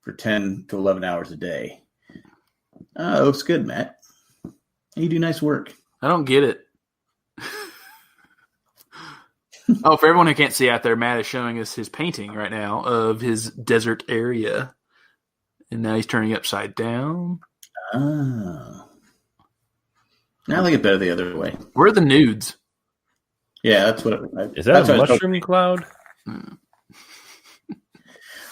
for 10 to 11 hours a day. Oh, looks good, Matt. You do nice work. I don't get it. Oh, for everyone who can't see out there, Matt is showing us his painting right now of his desert area. And now he's turning upside down. Oh. Now I like it better the other way. Where are the nudes? Yeah, that's what is that a mushroom cloud?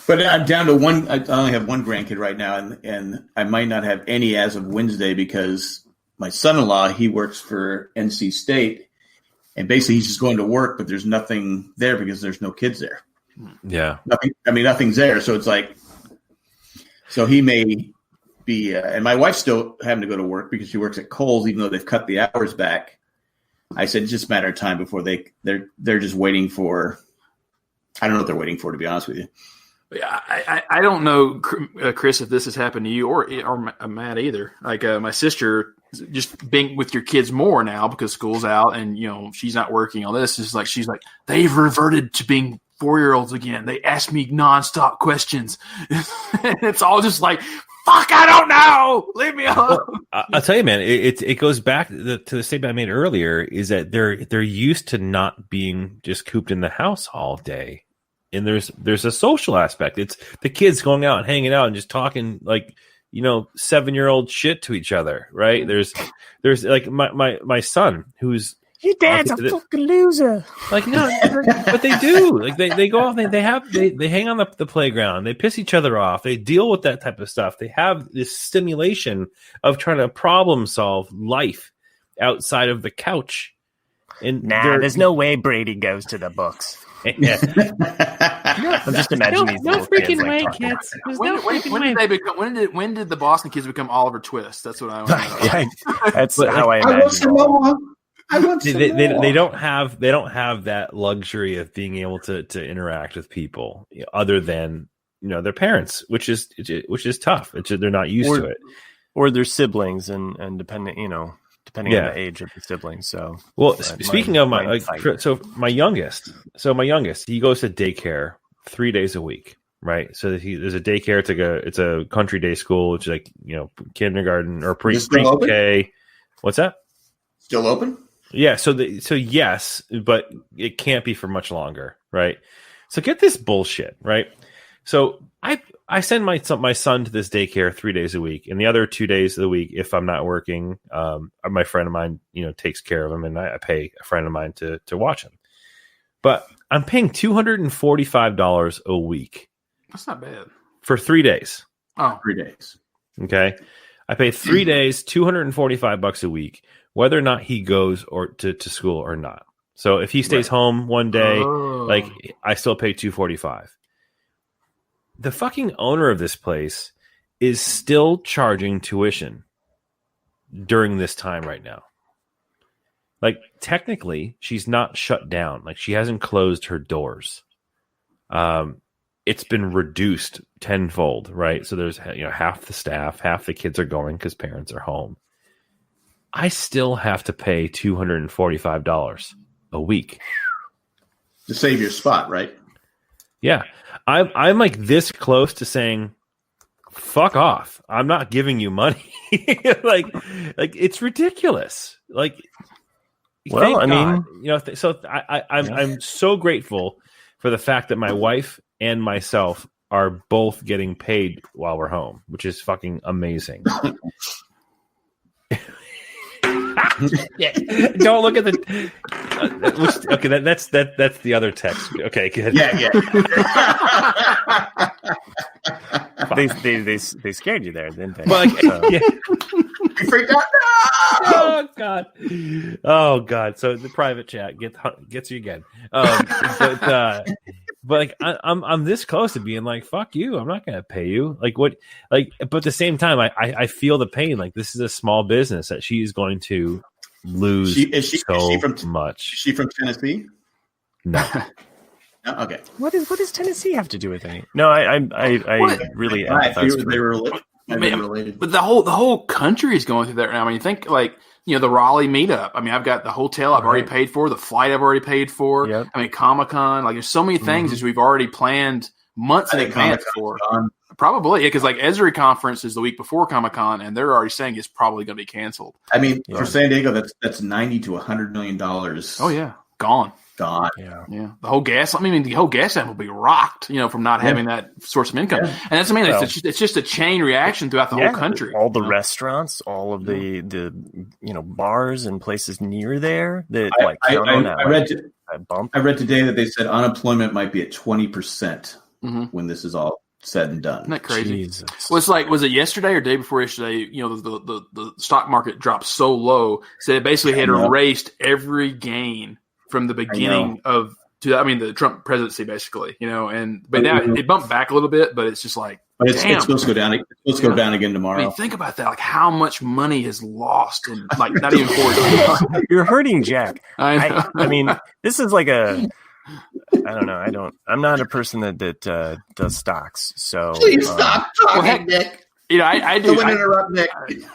But I'm down to one. I only have one grandkid right now, and I might not have any as of Wednesday because my son-in-law, he works for NC State, and basically he's just going to work, but there's nothing there because there's no kids there. Yeah. Nothing's there. So it's like, so he may be, and my wife's still having to go to work because she works at Kohl's, even though they've cut the hours back. I said, it's just a matter of time before they're just waiting for, I don't know what they're waiting for, to be honest with you. Yeah, I don't know, Chris, if this has happened to you or Matt either. Like my sister, just being with your kids more now because school's out and she's not working on this. It's like she's like they've reverted to being 4-year-olds again. They ask me nonstop questions. It's all just like, fuck, I don't know. Leave me alone. Well, I'll tell you, man. It goes back to the statement I made earlier. Is that they're used to not being just cooped in the house all day. And there's a social aspect. It's the kids going out and hanging out and just talking like 7-year-old shit to each other, right? There's like my son who's your dad's a fucking loser. Like no, but they do. Like they go off. They hang on the playground. They piss each other off. They deal with that type of stuff. They have this stimulation of trying to problem solve life outside of the couch. And there's no way Brady goes to the books. Yeah. I'm just imagining these little freaking way, kids. When did the Boston kids become Oliver Twist? That's what I want to know. That's how I imagine. They don't have that luxury of being able to interact with people other than their parents, which is tough. They're not used to it, or their siblings, and depending on the age of the siblings. So, well, speaking of my youngest, he goes to daycare 3 days a week, right? So there's a daycare. It's a country day school, which is like kindergarten or pre-K. What's that? Still open? Yeah. So yes, but it can't be for much longer, right? So get this bullshit, right? So I send my son to this daycare 3 days a week, and the other 2 days of the week, if I'm not working, my friend of mine, takes care of him, and I pay a friend of mine to watch him. But I'm paying $245 a week. That's not bad for 3 days. Oh, 3 days. Okay, I pay 3 days, $245 a week, whether or not he goes to school or not. So if he stays home one day, Oh. like I still pay $245. The fucking owner of this place is still charging tuition during this time right now. Like technically, she's not shut down. Like she hasn't closed her doors. It's been reduced tenfold, right? So there's half the staff, half the kids are going because parents are home. I still have to pay $245 a week to save your spot, right? Yeah, I'm like this close to saying, "Fuck off! I'm not giving you money." like it's ridiculous. Like, well, I mean, so I'm so grateful for the fact that my wife and myself are both getting paid while we're home, which is fucking amazing. Yeah. Don't look at the. Okay, that's the other text. Okay, good. Yeah. they scared you there, didn't they? Well, yeah. You freaked out. Oh god. So the private chat gets you again. But like I'm this close to being like, fuck you. I'm not gonna pay you. Like what? Like, but at the same time, I feel the pain. Like this is a small business that she is going to lose Is she from much. Is she from Tennessee? No. No? Okay. What does Tennessee have to do with anything? No, I really empathize with they were Man, related. but the whole country is going through that right now. I mean, think like the Raleigh meetup. I mean, I've got the hotel I've already paid for, the flight I've already paid for. Yep. I mean, Comic-Con. Like, there's so many things as we've already planned months in advance for. Probably, yeah, because like Esri conference is the week before Comic-Con, and they're already saying it's probably going to be canceled. I mean, for San Diego, that's $90 to $100 million. Oh yeah, gone. Yeah. The whole gas. I mean, the whole gas lamp will be rocked. From not having that source of income, and that's it's just a chain reaction throughout the whole country. All the restaurants, all of the bars and places near there that count on that. I read today that they said unemployment might be at 20% when this is all said and done. Isn't that crazy? Jesus. Well, it's like, was it yesterday or day before yesterday? The stock market dropped so low, so it basically had erased every gain from the beginning of the Trump presidency, basically, but now it bumped back a little bit, but it's just like, but it's supposed to go down. It's supposed to go down again tomorrow. I mean, think about that, like how much money is lost in like not even 4 years. You're hurting Jack. I mean, this is like I don't know. I'm not a person that does stocks. So please stop talking, Nick. I do. Someone interrupt Nick.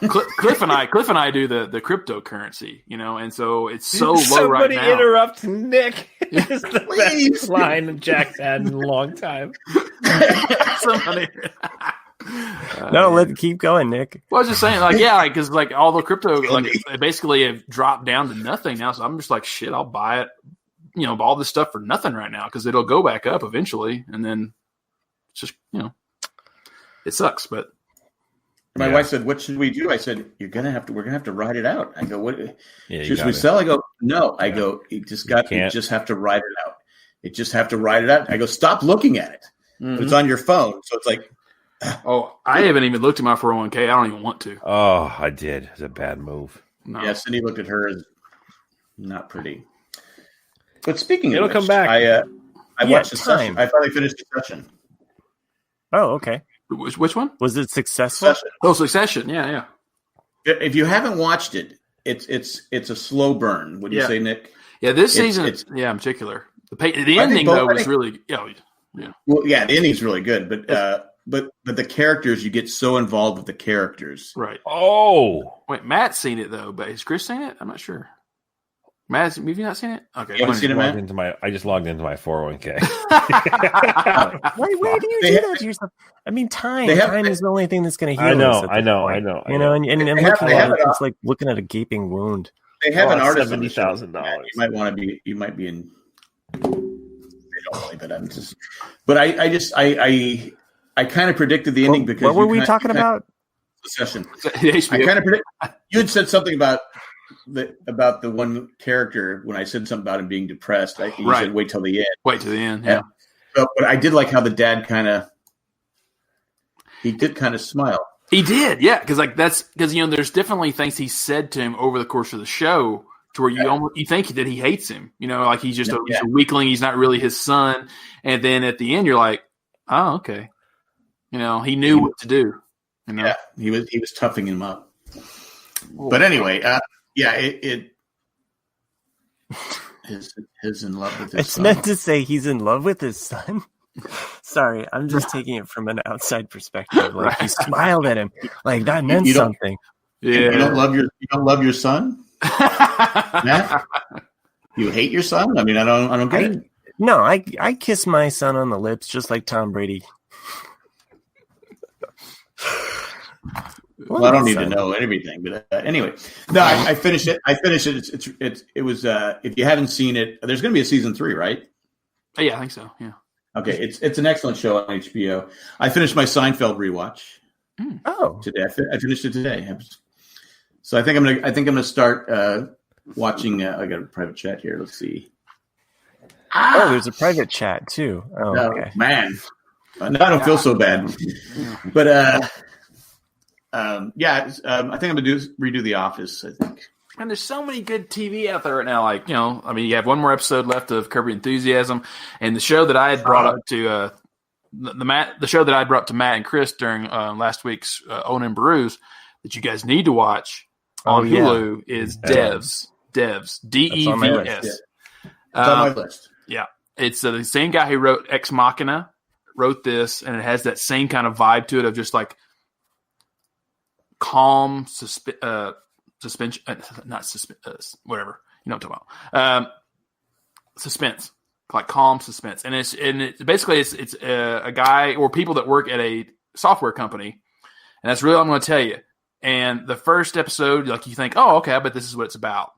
Cliff and I do the cryptocurrency, and so it's so low right now. Somebody interrupt Nick. Is the best line that Jack's had in a long time. Somebody. Keep going, Nick. Well, I was just saying, because all the crypto, they basically have dropped down to nothing now. So I'm just like, shit, I'll buy it, all this stuff for nothing right now because it'll go back up eventually, and then it's just, it sucks, but. My wife said, "What should we do?" I said, we're gonna have to ride it out. I go, "What should we sell?" I go, "No." I go, "You just have to ride it out. You just have to ride it out." I go, "Stop looking at it. But it's on your phone, so it's like." Oh, I haven't even looked at my 401k. I don't even want to. Oh, I did. It's a bad move. No. Yeah, Cindy looked at hers. Not pretty. But speaking of which, come back. I watched Succession. I finally finished Succession. Oh, okay. Which one? Was it successful? Succession. Yeah. If you haven't watched it, it's a slow burn. Would you say, Nick? Yeah, this season, in particular. The ending was really, yeah. Well, yeah, the ending's really good, but the characters, you get so involved with the characters, right? Oh, wait, Matt's seen it though, but has Chris seen it? I'm not sure. Matt, have you not seen it? Okay, you haven't seen it, Matt? I just logged into my 401k. Why do you do that to yourself? I mean, time is the only thing that's going to heal. I know. And looking at it, it's like looking at a gaping wound. They have an artist $70,000. You might want to be. You might be in. They don't really, but I'm just. But I kind of predicted the ending because. What were we talking about? Succession. I kind of predict. You had said something about the one character when I said something about him being depressed. You said wait till the end. Wait till the end. Yeah. But I did like how the dad he did kind of smile. He did, yeah, because there's definitely things he said to him over the course of the show to where you think that he hates him. Like he's just he's a weakling. He's not really his son. And then at the end, you're like, oh, okay. He knew what to do. Yeah, he was toughing him up. But anyway, He's in love with his it's son. meant to say he's in love with his son. Sorry, I'm just taking it from an outside perspective. Like he smiled at him, like that meant something. Yeah, you don't love your son. Matt? You hate your son? I mean, I don't get it. No, I kiss my son on the lips just like Tom Brady. Well, I don't need to know everything, but anyway, no, I finished it. It was if you haven't seen it, there's going to be a season 3, right? Yeah, I think so. Yeah. Okay, it's an excellent show on HBO. I finished my Seinfeld rewatch. Today. I finished it today. So I think I'm gonna start watching. I got a private chat here. Let's see. There's a private chat too. Okay. Man, I don't feel so bad, but I think I'm gonna redo The Office. I think. And there's so many good TV out there right now. Like, you have one more episode left of Curb Your Enthusiasm, and the show that I had brought up to the show that I brought to Matt and Chris during last week's Owen and Bruce that you guys need to watch on Hulu is Devs. Devs. DEVS. It's on my list. Yeah, it's the same guy who wrote Ex Machina wrote this, and it has that same kind of vibe to it of just like calm suspension, not suspense, whatever you know what I'm talking about. Suspense, like calm suspense, and it's basically a guy or people that work at a software company, and that's really all I'm going to tell you. And the first episode, like you think, oh, okay, I bet this is what it's about,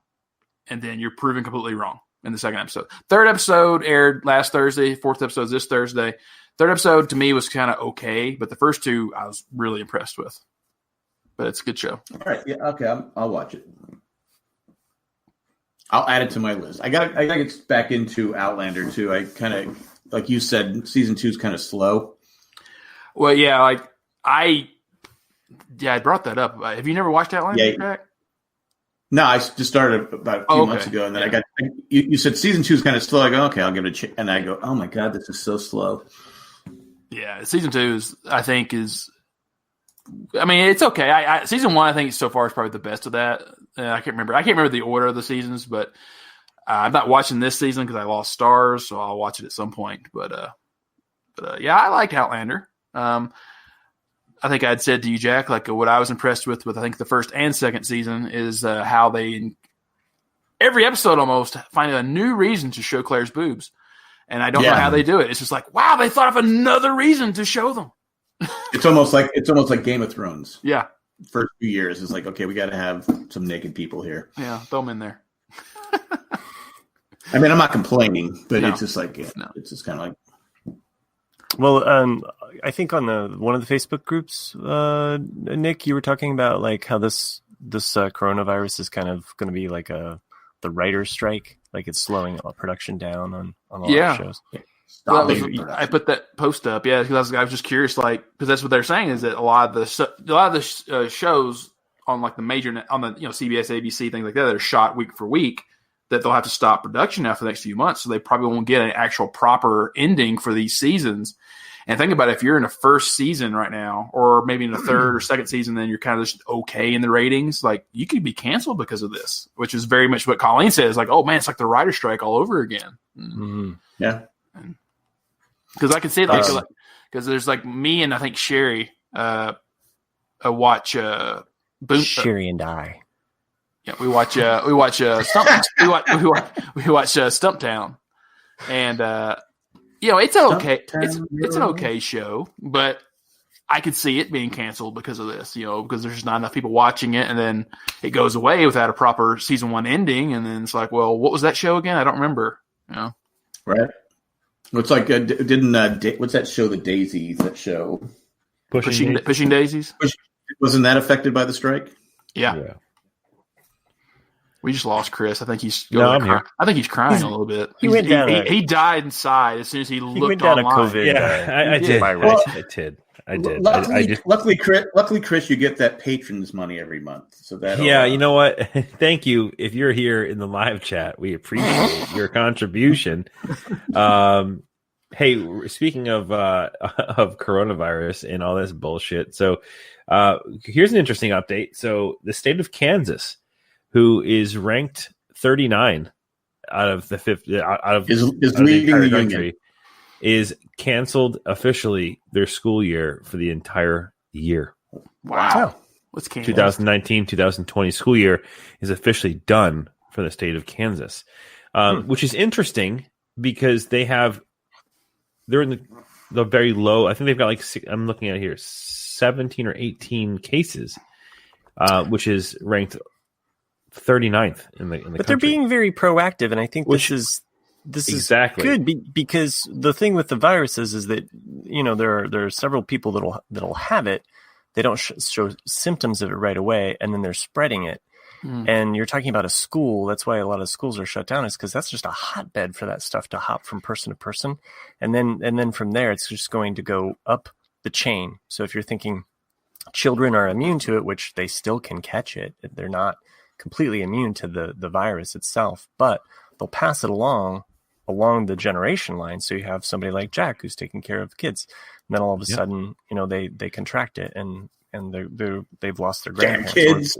and then you're proven completely wrong in the second episode. Third episode aired last Thursday. Fourth episode is this Thursday. Third episode to me was kind of okay, but the first two I was really impressed with. But it's a good show. All right. Yeah. Okay. I'll watch it. I'll add it to my list. I gotta get back into Outlander too. I kind of, like you said, season 2 is kind of slow. Well, yeah. I brought that up. Have you never watched Outlander, Jack? No, I just started about a few months ago, and then you said season 2 is kind of slow. I go, okay, I'll give it a chance. And I go, oh my God, this is so slow. Yeah. Season 2 it's okay. Season 1, I think so far is probably the best of that. I can't remember the order of the seasons, but I'm not watching this season because I lost Stars, so I'll watch it at some point. But I liked Outlander. I think I'd said to you, Jack, like what I was impressed with I think the first and second season is how they every episode almost find a new reason to show Claire's boobs, and I don't know how they do it. It's just like, wow, they thought of another reason to show them. It's almost like Game of Thrones. Yeah. First few years, it's like, okay, we got to have some naked people here. Yeah, throw them in there. I mean, I'm not complaining, but it's just like, it's just kind of like. Well, I think on one of the Facebook groups, Nick, you were talking about like how this coronavirus is kind of going to be like the writer's strike, like it's slowing production down on a lot of shows. Yeah. I put that post up, because I was just curious, like, because that's what they're saying is that a lot of the shows on like the major on the CBS, ABC, things like that are shot week for week, that they'll have to stop production now for the next few months, so they probably won't get an actual proper ending for these seasons. And think about it, if you're in a first season right now, or maybe in a third or second season, then you're kind of just okay in the ratings. Like you could be canceled because of this, which is very much what Colleen says. Like, oh man, it's like the writer's strike all over again. Mm-hmm. Yeah. Because I can see that, because there's like me and I think Sherry watch Sherry and I. Yeah, we watch Stump Stumptown, and it's okay. It's an okay show, but I could see it being canceled because of this. Because there's not enough people watching it, and then it goes away without a proper season 1 ending, and then it's like, well, what was that show again? I don't remember. Right. It's like what's that show? The Daisies. That show. Pushing Daisies. Wasn't that affected by the strike? Yeah. We just lost Chris. I think he's I'm here. I think he's crying a little bit. He went down. He died inside as soon as he looked went down online. a COVID. I did. I did. I did. Luckily, Chris, you get that patrons money every month. So that you know what? Thank you. If you're here in the live chat, we appreciate your contribution. Hey, speaking of coronavirus and all this bullshit, so here's an interesting update. So the state of Kansas, who is ranked 39 out of the 50, is leaving the union, is canceled officially their school year for the entire year. Wow. What's canceled? 2019-2020 school year is officially done for the state of Kansas, which is interesting because they're in the very low. I think they've got like I'm looking at here 17 or 18 cases, which is ranked 39th in the country. But they're being very proactive, and I think this is exactly good because the thing with the viruses is that there are several people that'll have it. They don't show symptoms of it right away, and then they're spreading it. And you're talking about a school. That's why a lot of schools are shut down, is because that's just a hotbed for that stuff to hop from person to person. And then from there, it's just going to go up the chain. So if you're thinking children are immune to it, which they still can catch it, they're not completely immune to the virus itself, but they'll pass it along the generation line. So you have somebody like Jack who's taking care of kids, and then all of a sudden, they contract it and they've lost their grandparents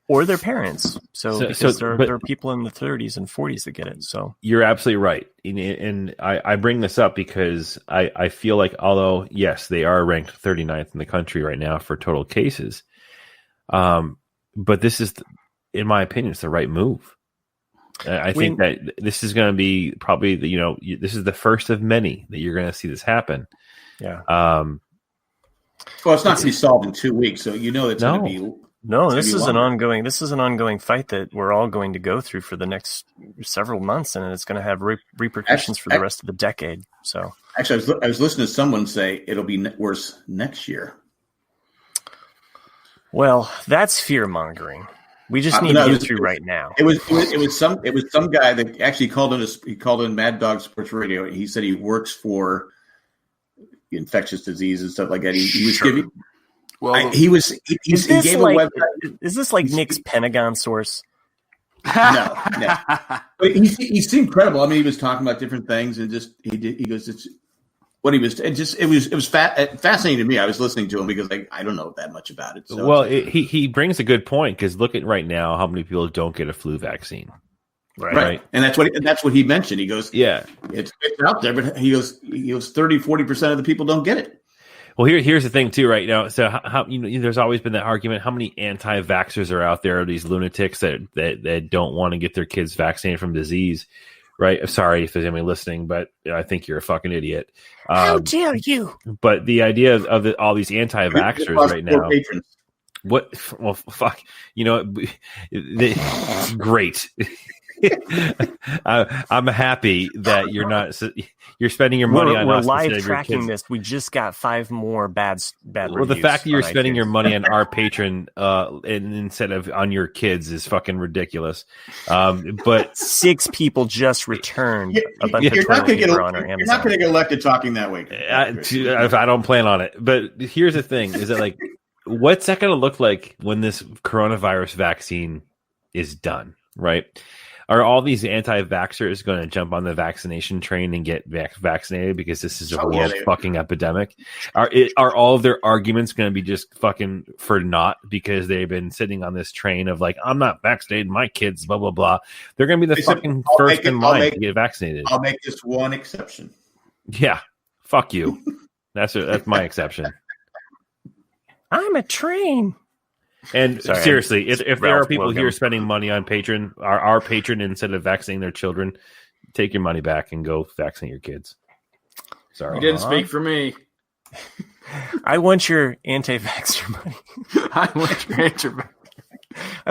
or their parents. So there are people in the 30s and 40s that get it. So you're absolutely right. And I bring this up because I feel like, although, yes, they are ranked 39th in the country right now for total cases. But this is, in my opinion, it's the right move. I think that this is going to be probably this is the first of many that you're going to see this happen. Yeah. Well, it's not going to be solved in 2 weeks, so it's going to be. No, this is an ongoing fight that we're all going to go through for the next several months, and it's going to have repercussions for the rest of the decade. So, actually, I was listening to someone say it'll be worse next year. Well, that's fear mongering. We just need to get through right now. It was some guy that actually called in Mad Dog Sports Radio. He said he works for infectious disease and stuff like that. He was giving. Well, he gave a website. Is this like Nick's Pentagon source? No. But he seemed credible. I mean, he was talking about different things, and he goes, it's what he was. It was fascinating to me. I was listening to him because I don't know that much about it. So well, he brings a good point, because look at right now how many people don't get a flu vaccine. Right. And that's what he mentioned. He goes, yeah, it's out there, but he goes 30-40% of the people don't get it. Well, here's the thing too, right now. So how there's always been that argument. How many anti-vaxxers are out there? These lunatics that don't want to get their kids vaccinated from disease, right? Sorry if there's anybody listening, but I think you're a fucking idiot. How dare you? But the idea of all these anti-vaxxers right now. What? Well, fuck. Great. I'm happy that you're spending your money on us. We're live tracking this. We just got 5 more bad reviews. Well, the fact that you're spending your money on our patron instead of on your kids is fucking ridiculous. But 6 people just returned a bunch of toilet paper on our Amazon. You're not going to get elected talking that way. I don't plan on it. But here's the thing: is that what's that going to look like when this coronavirus vaccine is done? Right? Are all these anti-vaxxers going to jump on the vaccination train and get vaccinated because this is a world fucking epidemic? Are all of their arguments going to be just fucking for naught because they've been sitting on this train of I'm not vaccinated, my kids, blah, blah, blah. They're going to be the fucking first in line to get vaccinated. I'll make this one exception. Yeah. Fuck you. That's my exception. I'm a train. And seriously, if there are people here spending money on Patreon, our patron, instead of vaccinating their children, take your money back and go vaccinate your kids. Sorry. You didn't speak for me. I want your anti-vaxxer money. I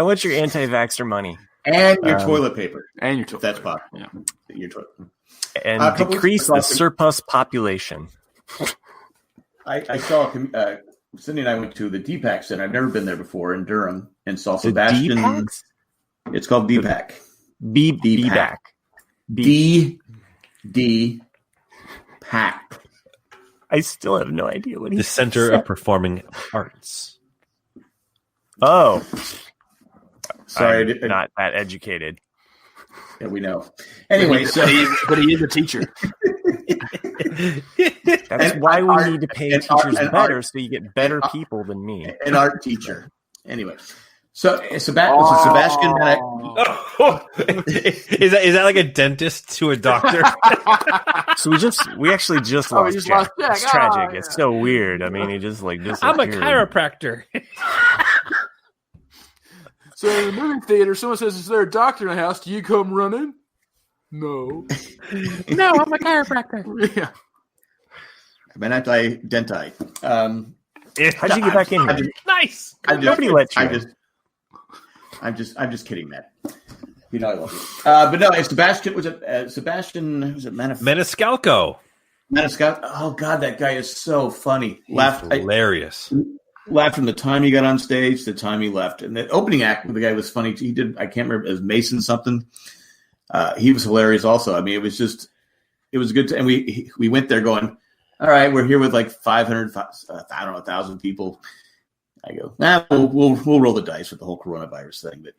want your anti-vaxxer money. And your toilet paper. And your toilet paper. That's possible. Yeah. Your toilet. And decrease the surplus population. I saw Cindy and I went to the DPAC Center. I've never been there before in Durham, and saw Sebastian. DPACs? It's called DPAC. DPAC. DPAC. I still have no idea what he The Center said. of Performing Arts. Oh, Sorry, I'm not that educated. Yeah, we know. Anyway, so but he is a teacher. That's And why we art- need to pay and teachers art- and better, art- so you get better and- people than me. an art teacher. Anyway, so Sebastian. Is that like a dentist to a doctor? So we actually just Oh, lost we just Jack. lost Jack. It's tragic. Oh, It's yeah. so weird. I mean, he just like I'm a disappeared. chiropractor. So in the movie theater, someone says, "Is there a doctor in the house? Do you come running?" No. No, I'm a chiropractor. Yeah. Denti. How'd you get back in here? Nice. Nobody let you. I'm just kidding, Matt. You know I love you. But no, Sebastian was it Maniscalco. Maniscalco? Oh God, that guy is so funny. Hilarious. Laughed from the time he got on stage to the time he left. And the opening act with the guy was funny. He did, I can't remember, it was Mason something. He was hilarious also. I mean, it was good. And we went there going, all right, we're here with like 500, 1,000 people. I go, we'll roll the dice with the whole coronavirus thing. But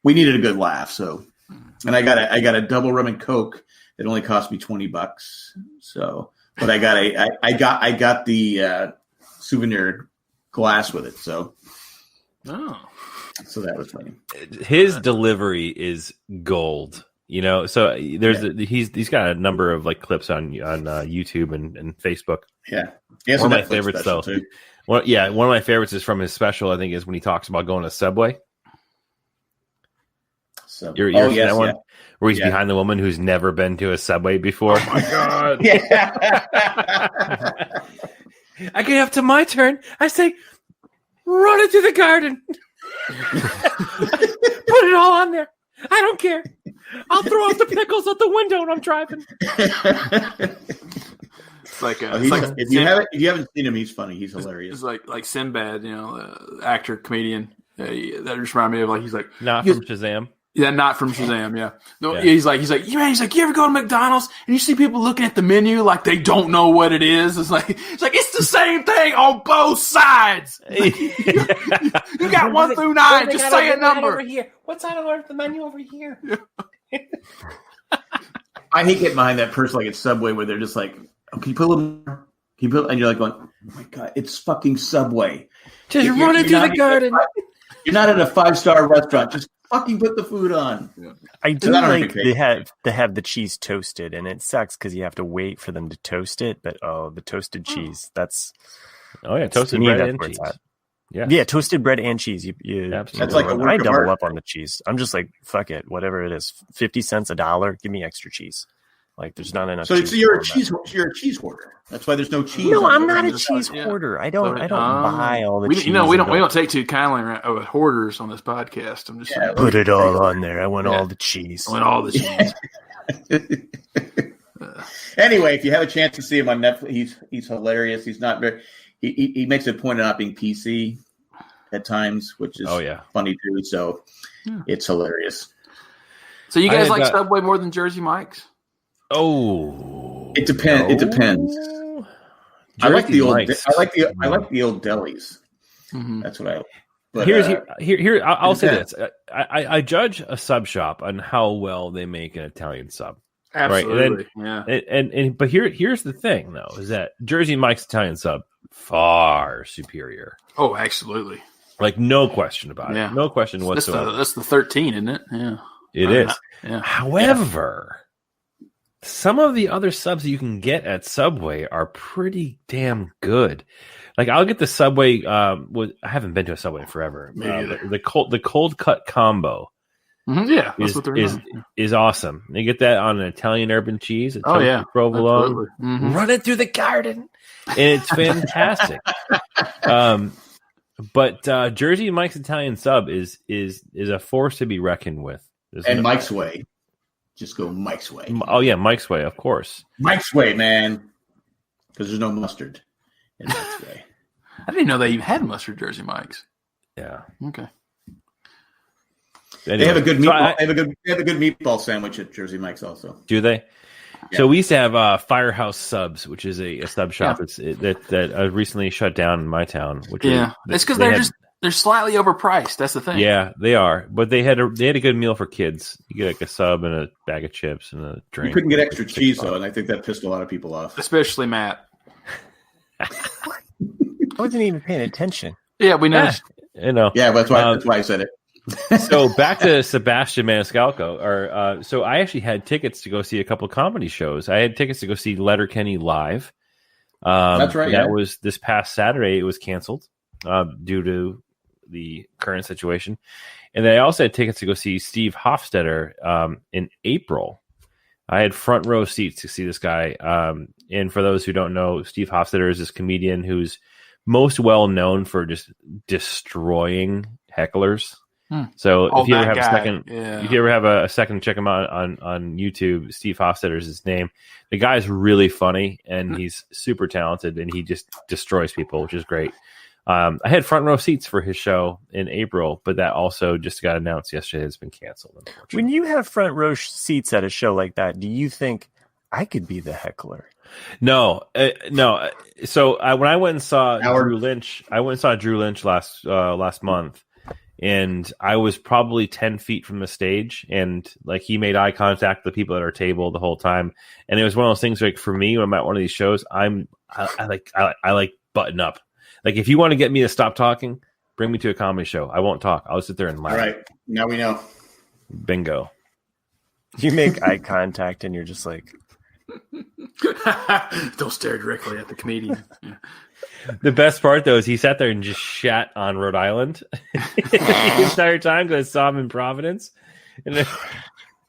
we needed a good laugh. So, and I got a double rum and Coke that only cost me $20. So, but I got the souvenir glass with it, so that was funny. His delivery is gold, So he's got a number of like clips on YouTube and Facebook. Yeah, one of my favorites though. One of my favorites is from his special. I think is when he talks about going to Subway. You're that one where he's behind the woman who's never been to a Subway before. Oh my God! Yeah. I get up to my turn. I say, run into the garden. Put it all on there. I don't care. I'll throw out the pickles out the window when I'm driving. It's like, if you haven't seen him, he's funny. He's hilarious. It's like Sinbad, actor, comedian. That just reminded me of like he's like not from Shazam. Yeah, not from Shazam. Yeah, no. Yeah. He's like, you ever go to McDonald's and you see people looking at the menu like they don't know what it is? It's like it's the same thing on both sides. Like, you got 1 through 9. Just say a number. Over here. What's on the menu over here? I hate getting behind that person like at Subway where they're just like, oh, can you put a little more? And you're like going, oh my God, it's fucking Subway. Just run into the garden. You're not at a 5-star restaurant. Just fucking put the food on. Yeah. I do like they have the cheese toasted, and it sucks because you have to wait for them to toast it. But the toasted cheese, that's toasted bread and cheese. Yeah, toasted bread and cheese. That's like I double up on the cheese. I'm just like, fuck it, whatever it is, 50 cents, $1, give me extra cheese. Like there's not enough. So you're a cheese hoarder. That's why there's no cheese. No, I'm not a cheese hoarder. I don't buy all the cheese. We don't take too kindly with hoarders on this podcast. I'm just saying. Put it all on there. I want all the cheese. I want all the cheese. Anyway, if you have a chance to see him on Netflix, he's hilarious. He's not very. He makes a point of not being PC at times, which is funny too. So it's hilarious. So you guys like Subway more than Jersey Mike's? Oh, it depends. No. It depends. I like the old delis. Mm-hmm. That's what I. But, here. I'll say this. I judge a sub shop on how well they make an Italian sub. Absolutely. Right? And but here's the thing though, is that Jersey Mike's Italian sub far superior. Oh, absolutely. Like no question about it. No question whatsoever. That's the 13, isn't it? Yeah. It is. Yeah. However, some of the other subs that you can get at Subway are pretty damn good. Like I'll get the Subway. I haven't been to a Subway in forever. The cold cut combo. Mm-hmm, yeah, that's what they're is awesome. You get that on an Italian urban cheese. Provolone. Mm-hmm. Run it through the garden, and it's fantastic. But Jersey Mike's Italian sub is a force to be reckoned with. Mike's Way. Just go Mike's Way. Oh, yeah, Mike's Way, of course. Mike's Way, man. Because there's no mustard in Mike's Way. I didn't know they even had mustard Jersey Mike's. Yeah. Okay. Anyway, they have a good meatball. They have a good meatball sandwich at Jersey Mike's also. Do they? So we used to have Firehouse Subs, which is a sub shop that recently shut down in my town. Which it's because they're slightly overpriced. That's the thing. Yeah, they are. But they had a good meal for kids. You get like a sub and a bag of chips and a drink. You couldn't get extra cheese though, and I think that pissed a lot of people off, especially Matt. I wasn't even paying attention. Yeah, we noticed. Yeah, that's why I said it. So back to Sebastian Maniscalco. So I actually had tickets to go see a couple of comedy shows. I had tickets to go see Letterkenny live. That's right. That was this past Saturday. It was canceled due to the current situation. And then I also had tickets to go see Steve Hofstetter in April. I had front row seats to see this guy. And for those who don't know, Steve Hofstetter is this comedian who's most well known for just destroying hecklers. So if you ever have if you ever have a second, check him out on YouTube. Steve Hofstetter is his name. The guy's really funny and he's super talented and he just destroys people, which is great. I had front row seats for his show in April, but that also just got announced yesterday. It's been canceled. Unfortunately. When you have front row seats at a show like that, do you think I could be the heckler? No. So when I went and saw Drew Lynch, last month. And I was probably 10 feet from the stage, and like he made eye contact with the people at our table the whole time. And it was one of those things like for me when I'm at one of these shows, I like button up. Like if you want to get me to stop talking, bring me to a comedy show. I won't talk. I'll sit there and laugh. All right, now we know. Bingo. You make eye contact, and you're just like, don't stare directly at the comedian. Yeah. The best part, though, is he sat there and just shat on Rhode Island the entire time because I saw him in Providence. And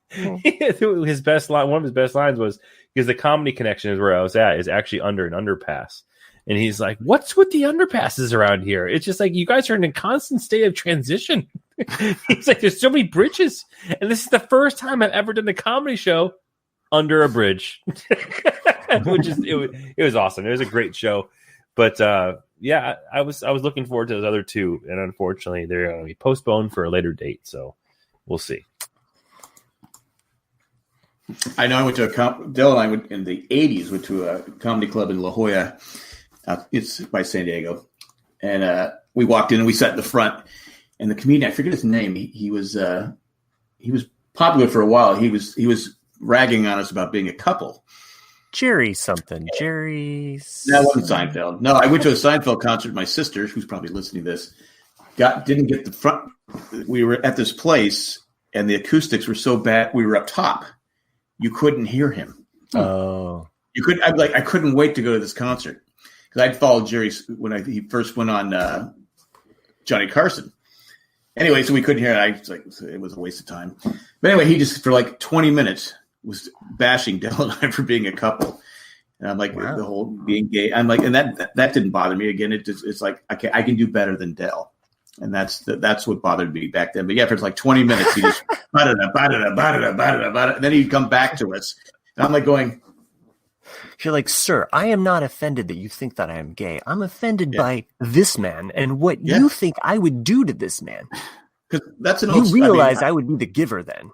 his best line, one of his best lines was, because the Comedy Connection is where I was at, is actually under an underpass. And he's like, what's with the underpasses around here? It's just like, you guys are in a constant state of transition. He's like, there's so many bridges. And this is the first time I've ever done a comedy show under a bridge. Which is, it was awesome. It was a great show. But yeah, I was looking forward to those other two, and unfortunately, they're going to be postponed for a later date. So we'll see. I know I went to Dell and I went in the '80s. Went to a comedy club in La Jolla. It's by San Diego, and we walked in and we sat in the front. And the comedian, I forget his name. He was popular for a while. He was ragging on us about being a couple. Jerry something. Jerry. That wasn't Seinfeld. No, I went to a Seinfeld concert. My sister, who's probably listening to this, didn't get the front. We were at this place, and the acoustics were so bad. We were up top. You couldn't hear him. Oh, you couldn't. I couldn't wait to go to this concert because I'd followed Jerry when he first went on Johnny Carson. Anyway, so we couldn't hear it. I was like, it was a waste of time. But anyway, he just for like 20 minutes was bashing Dell and I for being a couple. And I'm like, wow. The whole being gay. I'm like, and that didn't bother me. Again, it's like, okay, I can do better than Dell. And that's what bothered me back then. But yeah, for like 20 minutes, he just and then he'd come back to us. And I'm like going, you're like, sir, I am not offended that you think that I am gay. I'm offended by this man and what you think I would do to this man. Because that's you realize I would be the giver then.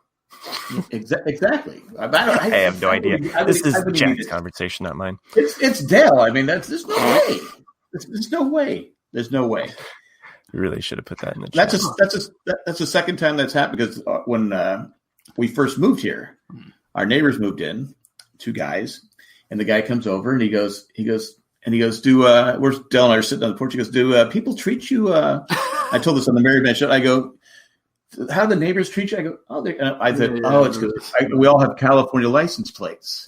Exactly. I have no idea. This is Jack's conversation, not mine. It's Dell. I mean, there's no way. There's no way. There's no way. You really should have put that in the chat. That's the second time that's happened because when we first moved here, our neighbors moved in, 2 guys, and the guy comes over and he goes, do where's Dell and I are sitting on the porch? He goes, do people treat you? I told this on the Married Man show. I go, how do the neighbors treat you? I go, I said, it's because we all have California license plates.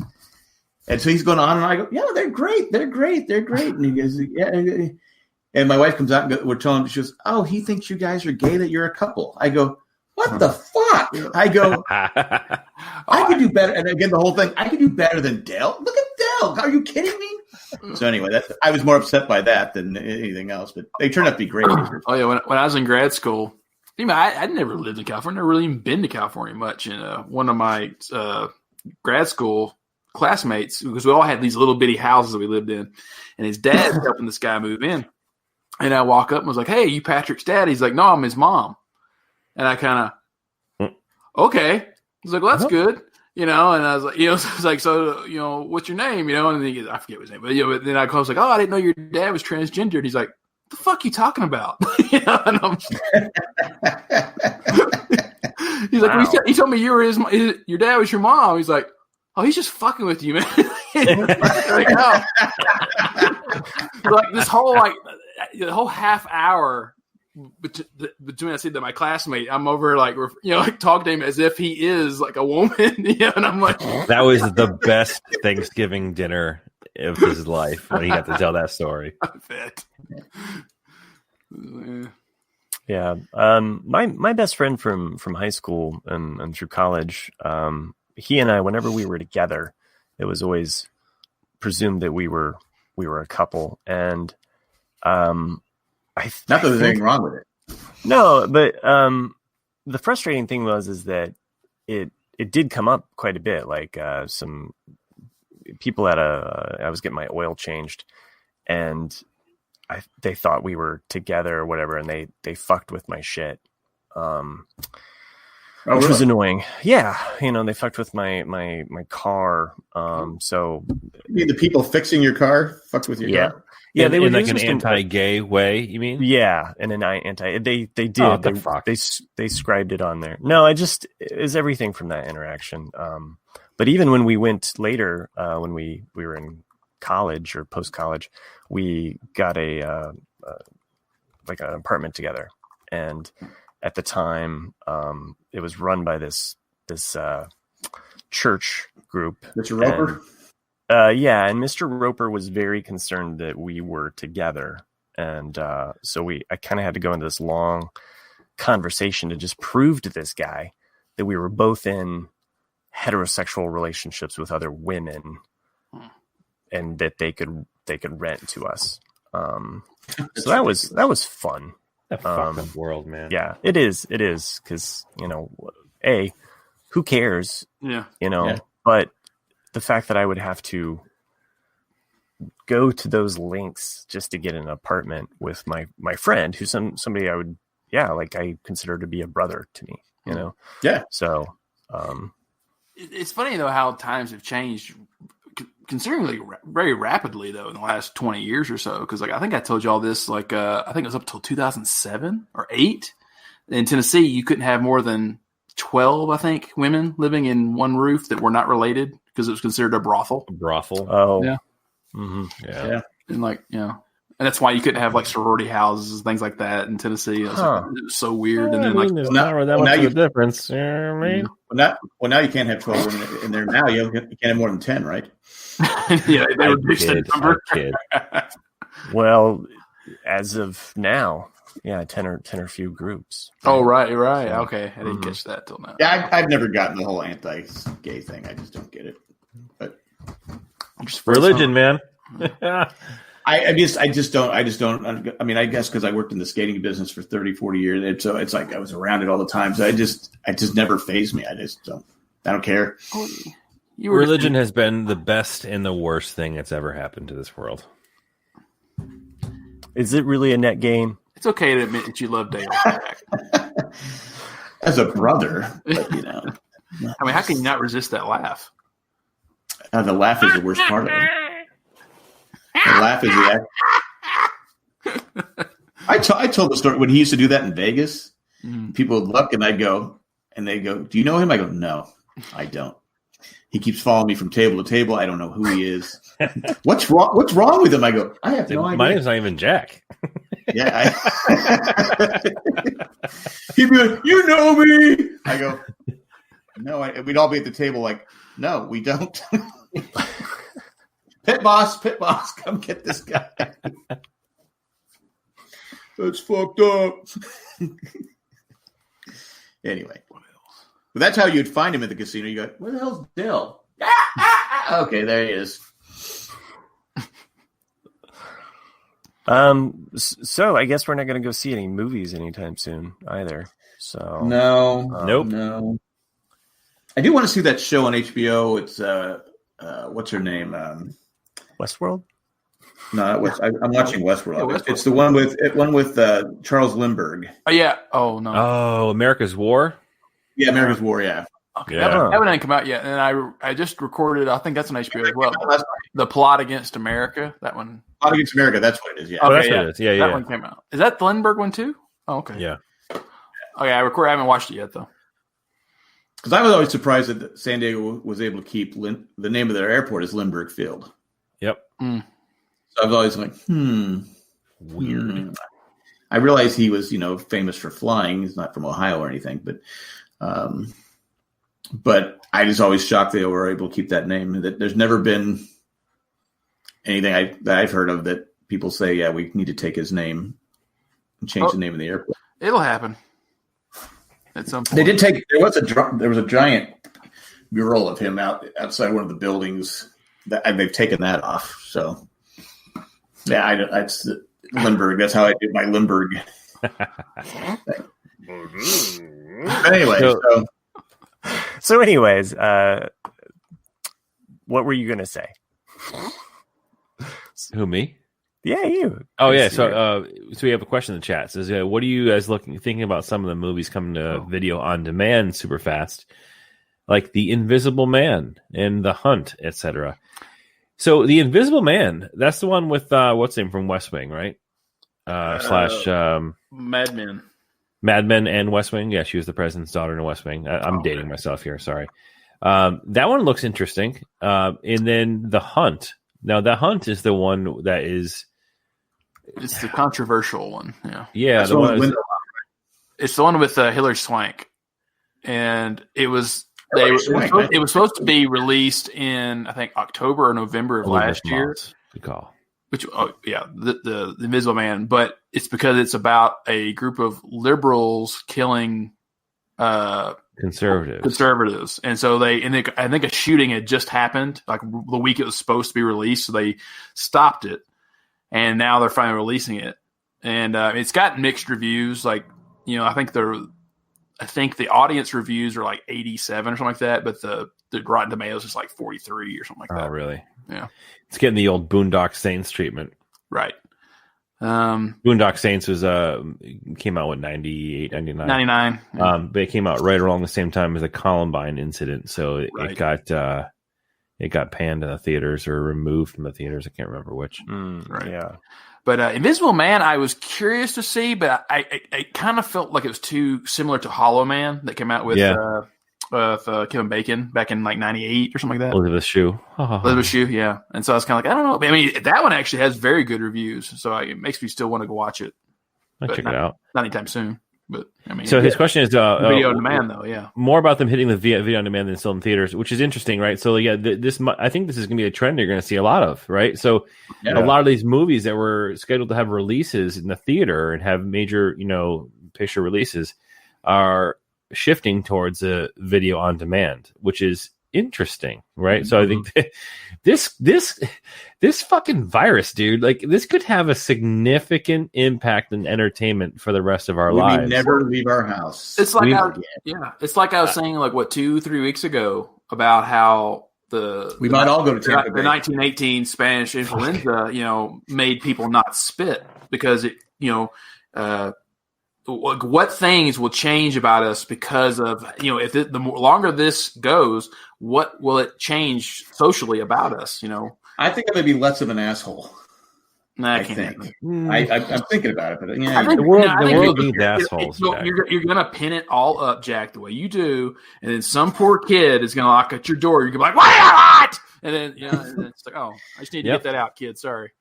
And so he's going on, and I go, yeah, they're great. And he goes, yeah. And my wife comes out, and we're telling him, she goes, oh, he thinks you guys are gay, that you're a couple. I go, what the fuck? I go, I could do better. And again, the whole thing, I could do better than Dell. Look at Dell. Are you kidding me? So anyway, I was more upset by that than anything else. But they turned out to be great. Oh, yeah. When I was in grad school, I'd never lived in California. Never really even been to California much. And one of my grad school classmates, because we all had these little bitty houses that we lived in, and his dad's helping this guy move in. And I walk up and was like, hey, you Patrick's dad? He's like, no, I'm his mom. And I kind of, okay. He's like, well, that's good. And I was like, it's like, so, what's your name? And then I forget his name, but then I was like, oh, I didn't know your dad was transgender. And he's like, the fuck you talking about? And I'm he's like, wow. He told me you were your dad was your mom. He's like, oh, he's just fucking with you, man. Like, oh. Like this whole the whole half hour between I said that my classmate, I'm over like talking to him as if he is like a woman, and I'm like, that was the best Thanksgiving dinner of his life when he got to tell that story. I bet. Yeah. My best friend from high school and through college, he and I, whenever we were together, it was always presumed that we were a couple. And not that there's anything wrong with it. No, but the frustrating thing is that it did come up quite a bit. Like some people I was getting my oil changed, and they thought we were together or whatever, and they fucked with my shit, which was annoying. Yeah, they fucked with my car. So you mean the people fixing your car fucked with your car? Yeah, they were in like an anti-gay way. You mean? Yeah, in an anti. They did. Oh, they scribed it on there. No, it was everything from that interaction. But even when we went later, when we were in college or post college, we got like an apartment together, and at the time, it was run by this church group. Mr. Roper? Yeah, and Mr. Roper was very concerned that we were together. And so I kind of had to go into this long conversation to just prove to this guy that we were both in heterosexual relationships with other women and that they could rent to us. So that was fun. That fucking world, man. Yeah, it is. It is because, who cares? Yeah. But the fact that I would have to go to those lengths just to get an apartment with my friend, who's somebody I consider to be a brother to me, Yeah. So, it's funny though how times have changed, considerably very rapidly though in the last 20 years or so. Because I think I told you all this. I think it was up till 2007 or 8 in Tennessee. You couldn't have more than 12, I think, women living in one roof that were not related because it was considered a brothel. Oh, yeah. Mm-hmm. Yeah. And and that's why you couldn't have like sorority houses and things like that in Tennessee. It was so weird. And then there's not really that much of a difference. You know what I mean? Well, now you can't have 12 women in there. Now you can't have more than 10, right? Yeah, they reduced the number. Well, as of now, 10 or few groups. Oh, right. Okay, I didn't catch that till now. Yeah, I've never gotten the whole anti-gay thing. I just don't get it. But religion, man. I just don't. I mean, I guess because I worked in the skating business for 30, 40 years, and so it's like I was around it all the time. So I just never fazed me. I don't care. Religion has been the best and the worst thing that's ever happened to this world. Is it really a net gain? It's okay to admit that you love Dale. As a brother, but, I mean, how can you not resist that laugh? The laugh is the worst part of it. The laugh is the act. I told the story when he used to do that in Vegas. People would look, and I'd go, and they go, "Do you know him?" I go, "No, I don't." He keeps following me from table to table. I don't know who he is. What's wrong? What's wrong with him? I go, I have no idea. My name's not even Jack. Yeah. He'd be like, "You know me." I go, "No." We'd all be at the table like, "No, we don't." Pit boss, come get this guy. That's fucked up. Anyway, but that's how you'd find him at the casino. You go, "Where the hell's Dill?" Okay, there he is. So I guess we're not going to go see any movies anytime soon either. So nope. No. I do want to see that show on HBO. It's what's her name? Westworld. No, I'm watching Westworld. Yeah, Westworld. It's the one with Charles Lindbergh. Oh yeah. Oh no. Oh, America's War. Yeah, America's War. Yeah. Okay, Yeah. that one hasn't come out yet, and I just recorded. I think that's on HBO as well. The Plot Against America. That one. Plot Against America. That's what it is. Yeah. Oh, that's what it is. Yeah, That one came out. Is that the Lindbergh one too? Oh, okay. Yeah. Okay, I haven't watched it yet though. Because I was always surprised that San Diego was able to keep the name of their airport is Lindbergh Field. Yep. Mm. So I was always like, weird. I realized he was, famous for flying. He's not from Ohio or anything, but I was always shocked they were able to keep that name. That there's never been anything that I've heard of that people say, yeah, we need to take his name and change the name of the airport. It'll happen at some point. They did take. There was a giant mural of him outside one of the buildings. They've taken that off. So yeah, that's Lindbergh. That's how I did my Lindbergh thing. But anyway, so anyways, what were you going to say? Who, me? Yeah, you. Oh, yeah. So we have a question in the chat. It says, what are you guys thinking about some of the movies coming to video on demand super fast, like The Invisible Man and The Hunt, etc.? So The Invisible Man, that's the one with what's his name from West Wing, right? Slash Mad Men. Mad Men and West Wing. Yeah, she was the president's daughter in West Wing. I'm dating myself here. Sorry. That one looks interesting. And then The Hunt. Now, The Hunt is the one that is. It's the controversial one. Yeah. Yeah. It's the one with Hilary Swank. And it was. It was supposed to be released in, I think, October or November of last year. Good call. The Invisible Man. But it's because it's about a group of liberals killing conservatives. And so I think a shooting had just happened, like the week it was supposed to be released. So they stopped it, and now they're finally releasing it. And it's got mixed reviews. Like, I think the audience reviews are like 87 or something like that, but the Rotten Tomatoes is like 43 or something like that. Oh, really? Yeah. It's getting the old Boondock Saints treatment. Right. Boondock Saints came out, 98, 99? 99. Yeah. But it came out right around the same time as the Columbine incident. So it got panned in the theaters or removed from the theaters. I can't remember which. Right. Yeah. But Invisible Man, I was curious to see, but I kind of felt like it was too similar to Hollow Man that came out with Kevin Bacon back in like 98 or something like that. Elizabeth Shue. Elizabeth Shue, yeah. And so I was kind of like, I don't know. I mean, that one actually has very good reviews, so it makes me still want to go watch it. I'll check it out. Not anytime soon. But I mean, so his question is video on demand, though, yeah. More about them hitting the video on demand than still in theaters, which is interesting, right? So yeah, I think this is going to be a trend you're going to see a lot of, right? So a lot of these movies that were scheduled to have releases in the theater and have major, picture releases are shifting towards a video on demand, which is interesting, right? So I think this fucking virus, dude, like this could have a significant impact in entertainment for the rest of our lives. We never leave our house. It's like it's like I was saying, like 2-3 weeks ago about how we might all go to Tampa Bay. The 1918 Spanish influenza, made people not spit because it, what things will change about us because of, if the longer this goes, what will it change socially about us? I think I'm going to be less of an asshole. I think. I'm thinking about it, but I think the world needs assholes. You're going to pin it all up, Jack, the way you do, and then some poor kid is going to knock at your door. You're going to be like, what? And then, and it's like, oh, I just need to get that out, kid. Sorry.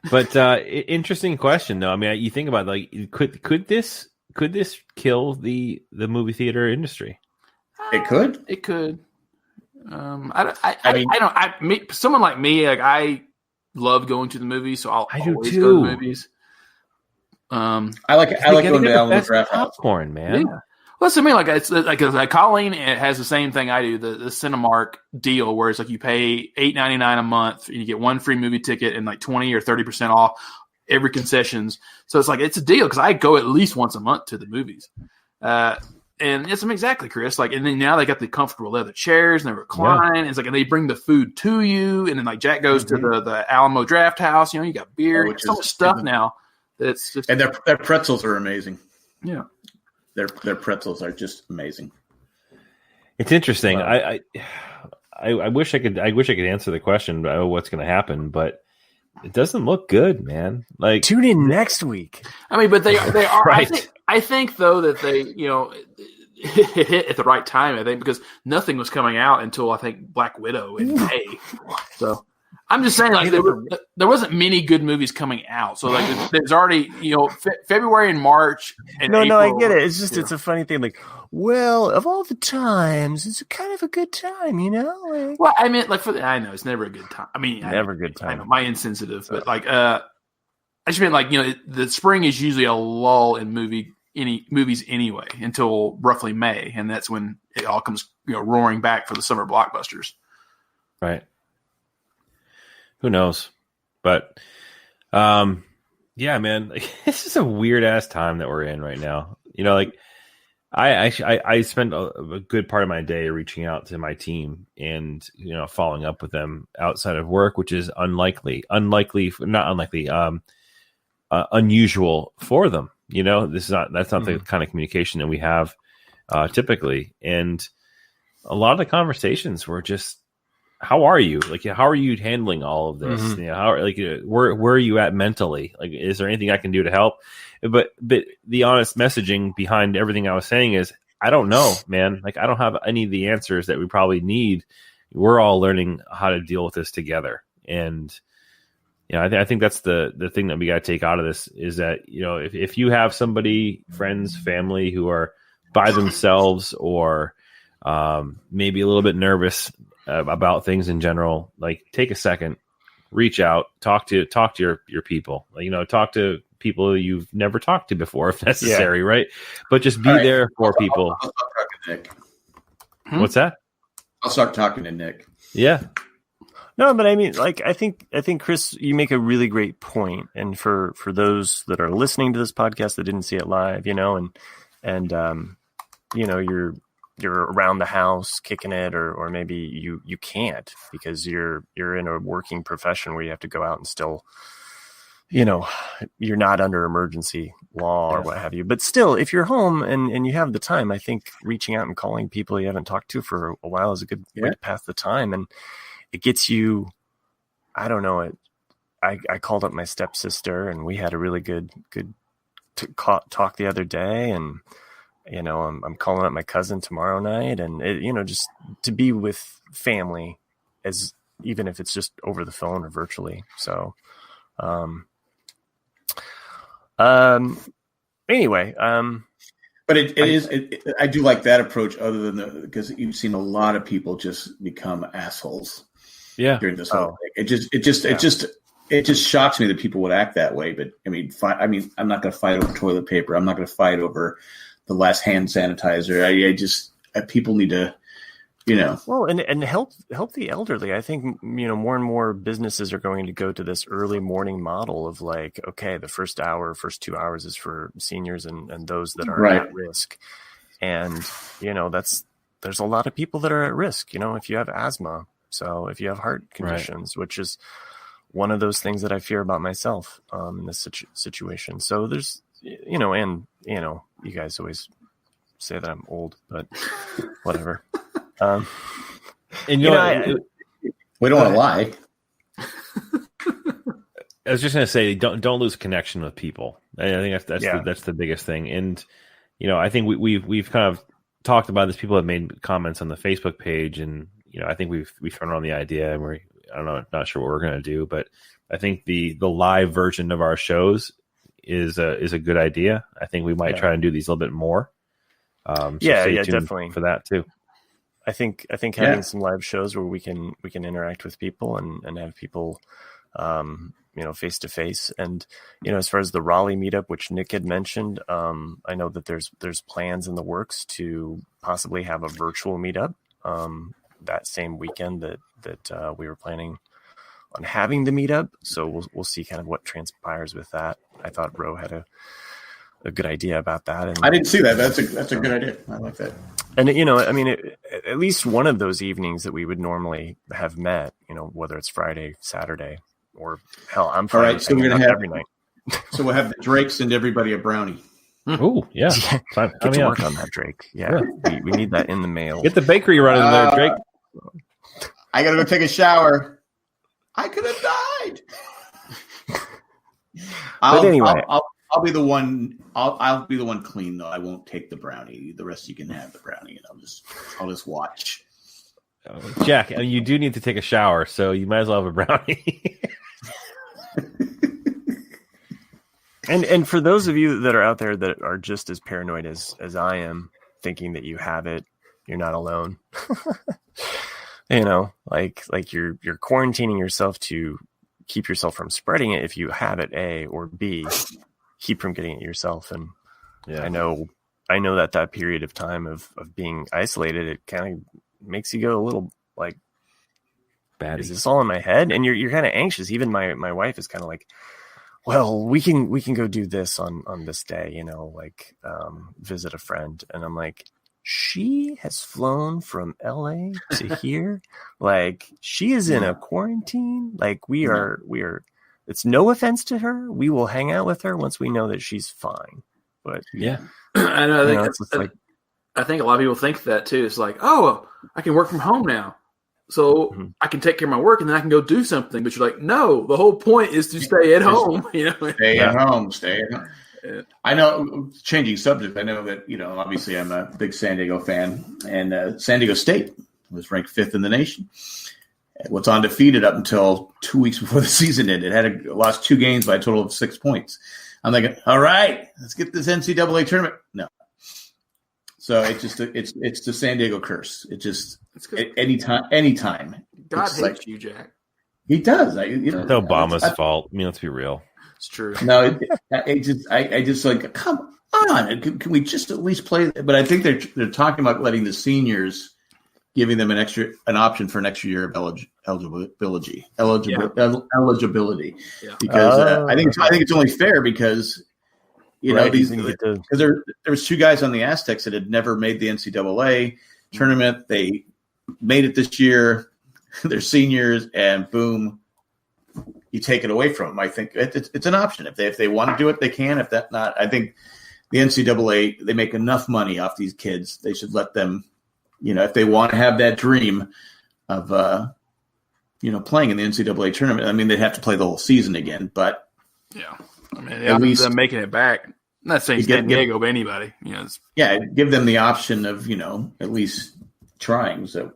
But interesting question, though. I mean, you think about could this kill the movie theater industry? It could. It could. Someone like me, like I love going to the movies, so I'll always go to the movies. I like going to Alamo Draft House. Popcorn, man. Yeah. Well, that's what I mean. Like it's like Colleen has the same thing I do. The Cinemark deal, where it's like you pay $8.99 a month, and you get one free movie ticket and like 20 or 30% off every concessions. So it's like it's a deal because I go at least once a month to the movies. And it's exactly, Chris. Like, and then now they got the comfortable leather chairs and they recline. And it's like, and they bring the food to you. And then like Jack goes to the Alamo Draft House. You got beer, so much stuff now. That's just, and their pretzels are amazing. Yeah, their pretzels are just amazing. It's interesting. I wish I could answer the question about what's going to happen, but it doesn't look good, man. Like, tune in next week. I mean, but they are. Right. I think though that they it hit at the right time. I think because nothing was coming out until I think Black Widow in May. So I'm just saying, like there wasn't many good movies coming out. So like there's already February and March. And No, April, I get it. It's just it's a funny thing. Like, well, of all the times, it's kind of a good time, Like, well, I mean, like I know it's never a good time. I mean, never a good time. I know, my insensitive, but like I just mean like the spring is usually a lull in movies anyway until roughly May, and that's when it all comes roaring back for the summer blockbusters. Right. Who knows? But yeah, man, this is a weird ass time that we're in right now. Like I spend a good part of my day reaching out to my team and following up with them outside of work, which is unusual for them. That's not the kind of communication that we have typically. And a lot of the conversations were just, how are you? Like, how are you handling all of this? Mm-hmm. Where are you at mentally? Like, is there anything I can do to help? But the honest messaging behind everything I was saying is, I don't know, man. Like, I don't have any of the answers that we probably need. We're all learning how to deal with this together. And, I think that's the thing that we got to take out of this is that, if you have somebody, friends, family who are by themselves or maybe a little bit nervous about things in general, like, take a second, reach out, talk to your people, talk to people you've never talked to before if necessary, right? But just be there for people. I'll start talking to Nick. What's that? I'll start talking to Nick. Yeah. No, but I mean, like, I think Chris, you make a really great point. And for those that are listening to this podcast that didn't see it live, you're around the house kicking it, or maybe you can't because you're in a working profession where you have to go out and still, you're not under emergency law or what have you. But still, if you're home and you have the time, I think reaching out and calling people you haven't talked to for a while is a good way to pass the time. And it gets you, I don't know, I called up my stepsister and we had a really good talk the other day. And, I'm calling up my cousin tomorrow night, and just to be with family, as even if it's just over the phone or virtually. So, anyway, but it is. I do like that approach, other than because you've seen a lot of people just become assholes. Yeah, during this whole thing. It just shocks me that people would act that way. But I mean, I'm not going to fight over toilet paper. I'm not going to fight over the last hand sanitizer. People need to, Well, and help the elderly. I think, more and more businesses are going to go to this early morning model of like, okay, the first 2 hours is for seniors and those that are at risk. And, there's a lot of people that are at risk, if you have asthma. So if you have heart conditions, which is one of those things that I fear about myself in this situation. So there's, you guys always say that I'm old, but whatever. And we don't want to lie. I was just going to say, don't lose connection with people. I think that's the biggest thing. And I think we've kind of talked about this. People have made comments on the Facebook page, and I think we've thrown around the idea, and not sure what we're going to do, but I think the live version of our shows is a good idea. I think we might try and do these a little bit more. So definitely for that too. I think having some live shows where we can interact with people and have people, face to face. And, as far as the Raleigh meetup, which Nick had mentioned, I know that there's plans in the works to possibly have a virtual meetup, that same weekend that we were planning on having the meetup. So we'll see kind of what transpires with that. I thought Ro had a good idea about that. And I didn't see that. That's a good idea. I like that. And, at least one of those evenings that we would normally have met, whether it's Friday, Saturday, or hell, I'm Friday. All right, so we're going to have every night. So we'll have the Drake send everybody a brownie. Oh, yeah. Fine. Get to work on that, Drake. Yeah. We need that in the mail. Get the bakery running there, Drake. I gotta go take a shower. I could have died. But anyway, I'll be the one. I'll be the one clean though. I won't take the brownie. The rest you can have the brownie, and I'll just watch. Jack, you do need to take a shower, so you might as well have a brownie. And for those of you that are out there that are just as paranoid as I am, thinking that you have it, you're not alone. Like you're quarantining yourself to keep yourself from spreading it if you have it, A, or B, keep from getting it yourself. And I know that period of time of being isolated, it kind of makes you go a little like, bad. Is this all in my head? And you're kind of anxious. Even my wife is kind of like, well, we can go do this on this day, like visit a friend. And I'm like, she has flown from LA to here. Like, she is in a quarantine. Like, we are, it's no offense to her. We will hang out with her once we know that she's fine. But I know. I think a lot of people think that too. It's like, oh, I can work from home now, so I can take care of my work and then I can go do something. But you're like, no, the whole point is to stay at home. Stay at home. Yeah. I know, changing subject, I know that, obviously I'm a big San Diego fan, and San Diego State was ranked 5th in the nation. It was undefeated up until 2 weeks before the season ended. It had lost 2 games by a total of 6 points. I'm like, all right, let's get this NCAA tournament. No. So it's the San Diego curse. It just, anytime. God hates you, Jack. He does. It's Obama's fault. I mean, let's be real. It's true. No, I just like, come on. Can we just at least play? But I think they're talking about letting the seniors, giving them an option for an extra year of eligibility. Yeah. Because I think it's only fair because there was 2 guys on the Aztecs that had never made the NCAA tournament. They made it this year. They're seniors, and boom. You take it away from them. I think it's an option. If they want to do it, they can. If that's not, I think the NCAA, they make enough money off these kids. They should let them, if they want to have that dream of, playing in the NCAA tournament. I mean, they'd have to play the whole season again, but at least them making it back. I'm not saying San Diego, but anybody, give them the option of, at least trying. So.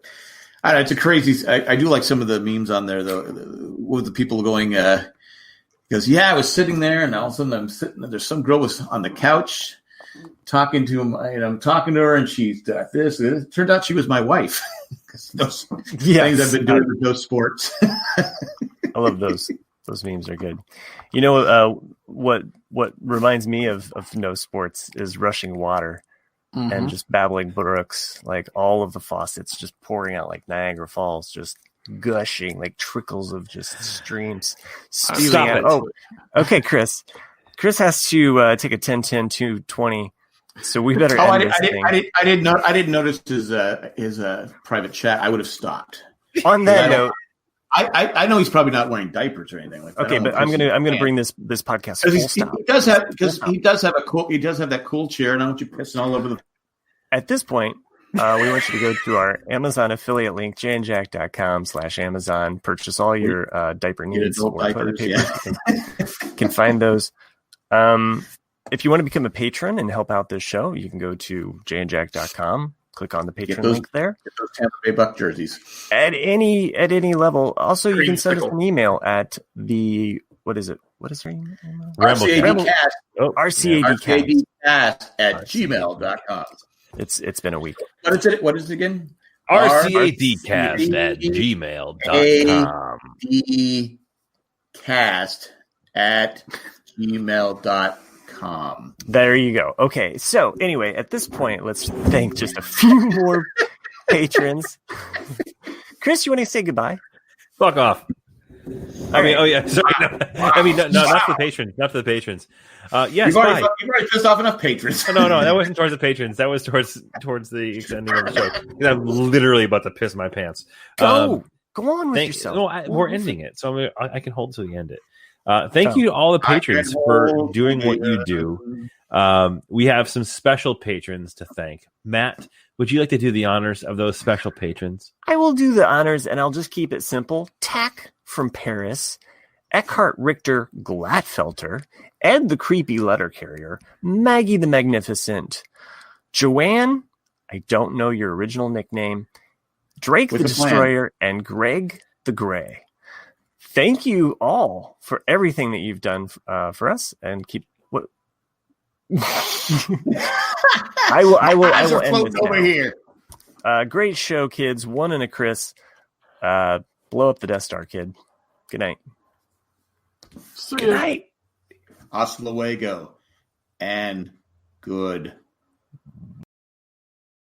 I don't know, it's a crazy. I do like some of the memes on there though, with the people going. Because I was sitting there, and all of a sudden I'm sitting. There's some girl was on the couch talking to him. I'm talking to her, and she's this. It turned out she was my wife. Those things I've been doing with those sports. I love those. Those memes are good. What reminds me of no sports is rushing water. And just babbling brooks, like all of the faucets just pouring out like Niagara Falls, just gushing like trickles of just streams spewing out. Oh, okay, Chris. Chris has to take a 10-10-2-20, so we better end this thing. I didn't notice his private chat. I would have stopped. On that note, I know he's probably not wearing diapers or anything like that. Okay, but I'm gonna bring this podcast full stop. He does have that cool chair, and I want you pissing all over the. At this point, we want you to go to our Amazon affiliate link, jandjack.com/Amazon. Purchase all your diaper needs. Diapers, you can find those. If you want to become a patron and help out this show, you can go to jandjack.com. Click on the patron link there. Get those Tampa Bay Buck jerseys at any level. Also, you can send us an email at the what is it? What is our email? RCADCast. RCADcast at gmail.com. It's been a week. What is it again? RCADcast at gmail.com. RCADcast at gmail.com. There you go. Okay, so anyway, at this point, let's thank just a few more patrons. Chris, you want to say goodbye? Fuck off. I mean, sorry. No. I mean, no, not for the patrons. Not for the patrons. Yes, you've already pissed off enough patrons. No, that wasn't towards the patrons. That was towards the extending of the show. I'm literally about to piss my pants. Go on with yourself. No, we're ending it, so I can hold till we end it. Thank you to all the patrons for doing what you do. We have some special patrons to thank. Matt, would you like to do the honors of those special patrons? I will do the honors, and I'll just keep it simple. Tack from Paris, Eckhart Richter Glatfelter, Ed the Creepy Letter Carrier, Maggie the Magnificent, Joanne, I don't know your original nickname, Drake the Destroyer, and Greg the Gray. Thank you all for everything that you've done for us, and keep what I will end this over here. Great show, kids. One and a Chris. Blow up the Death Star, kid. Good night. Good night. Hasta luego. And good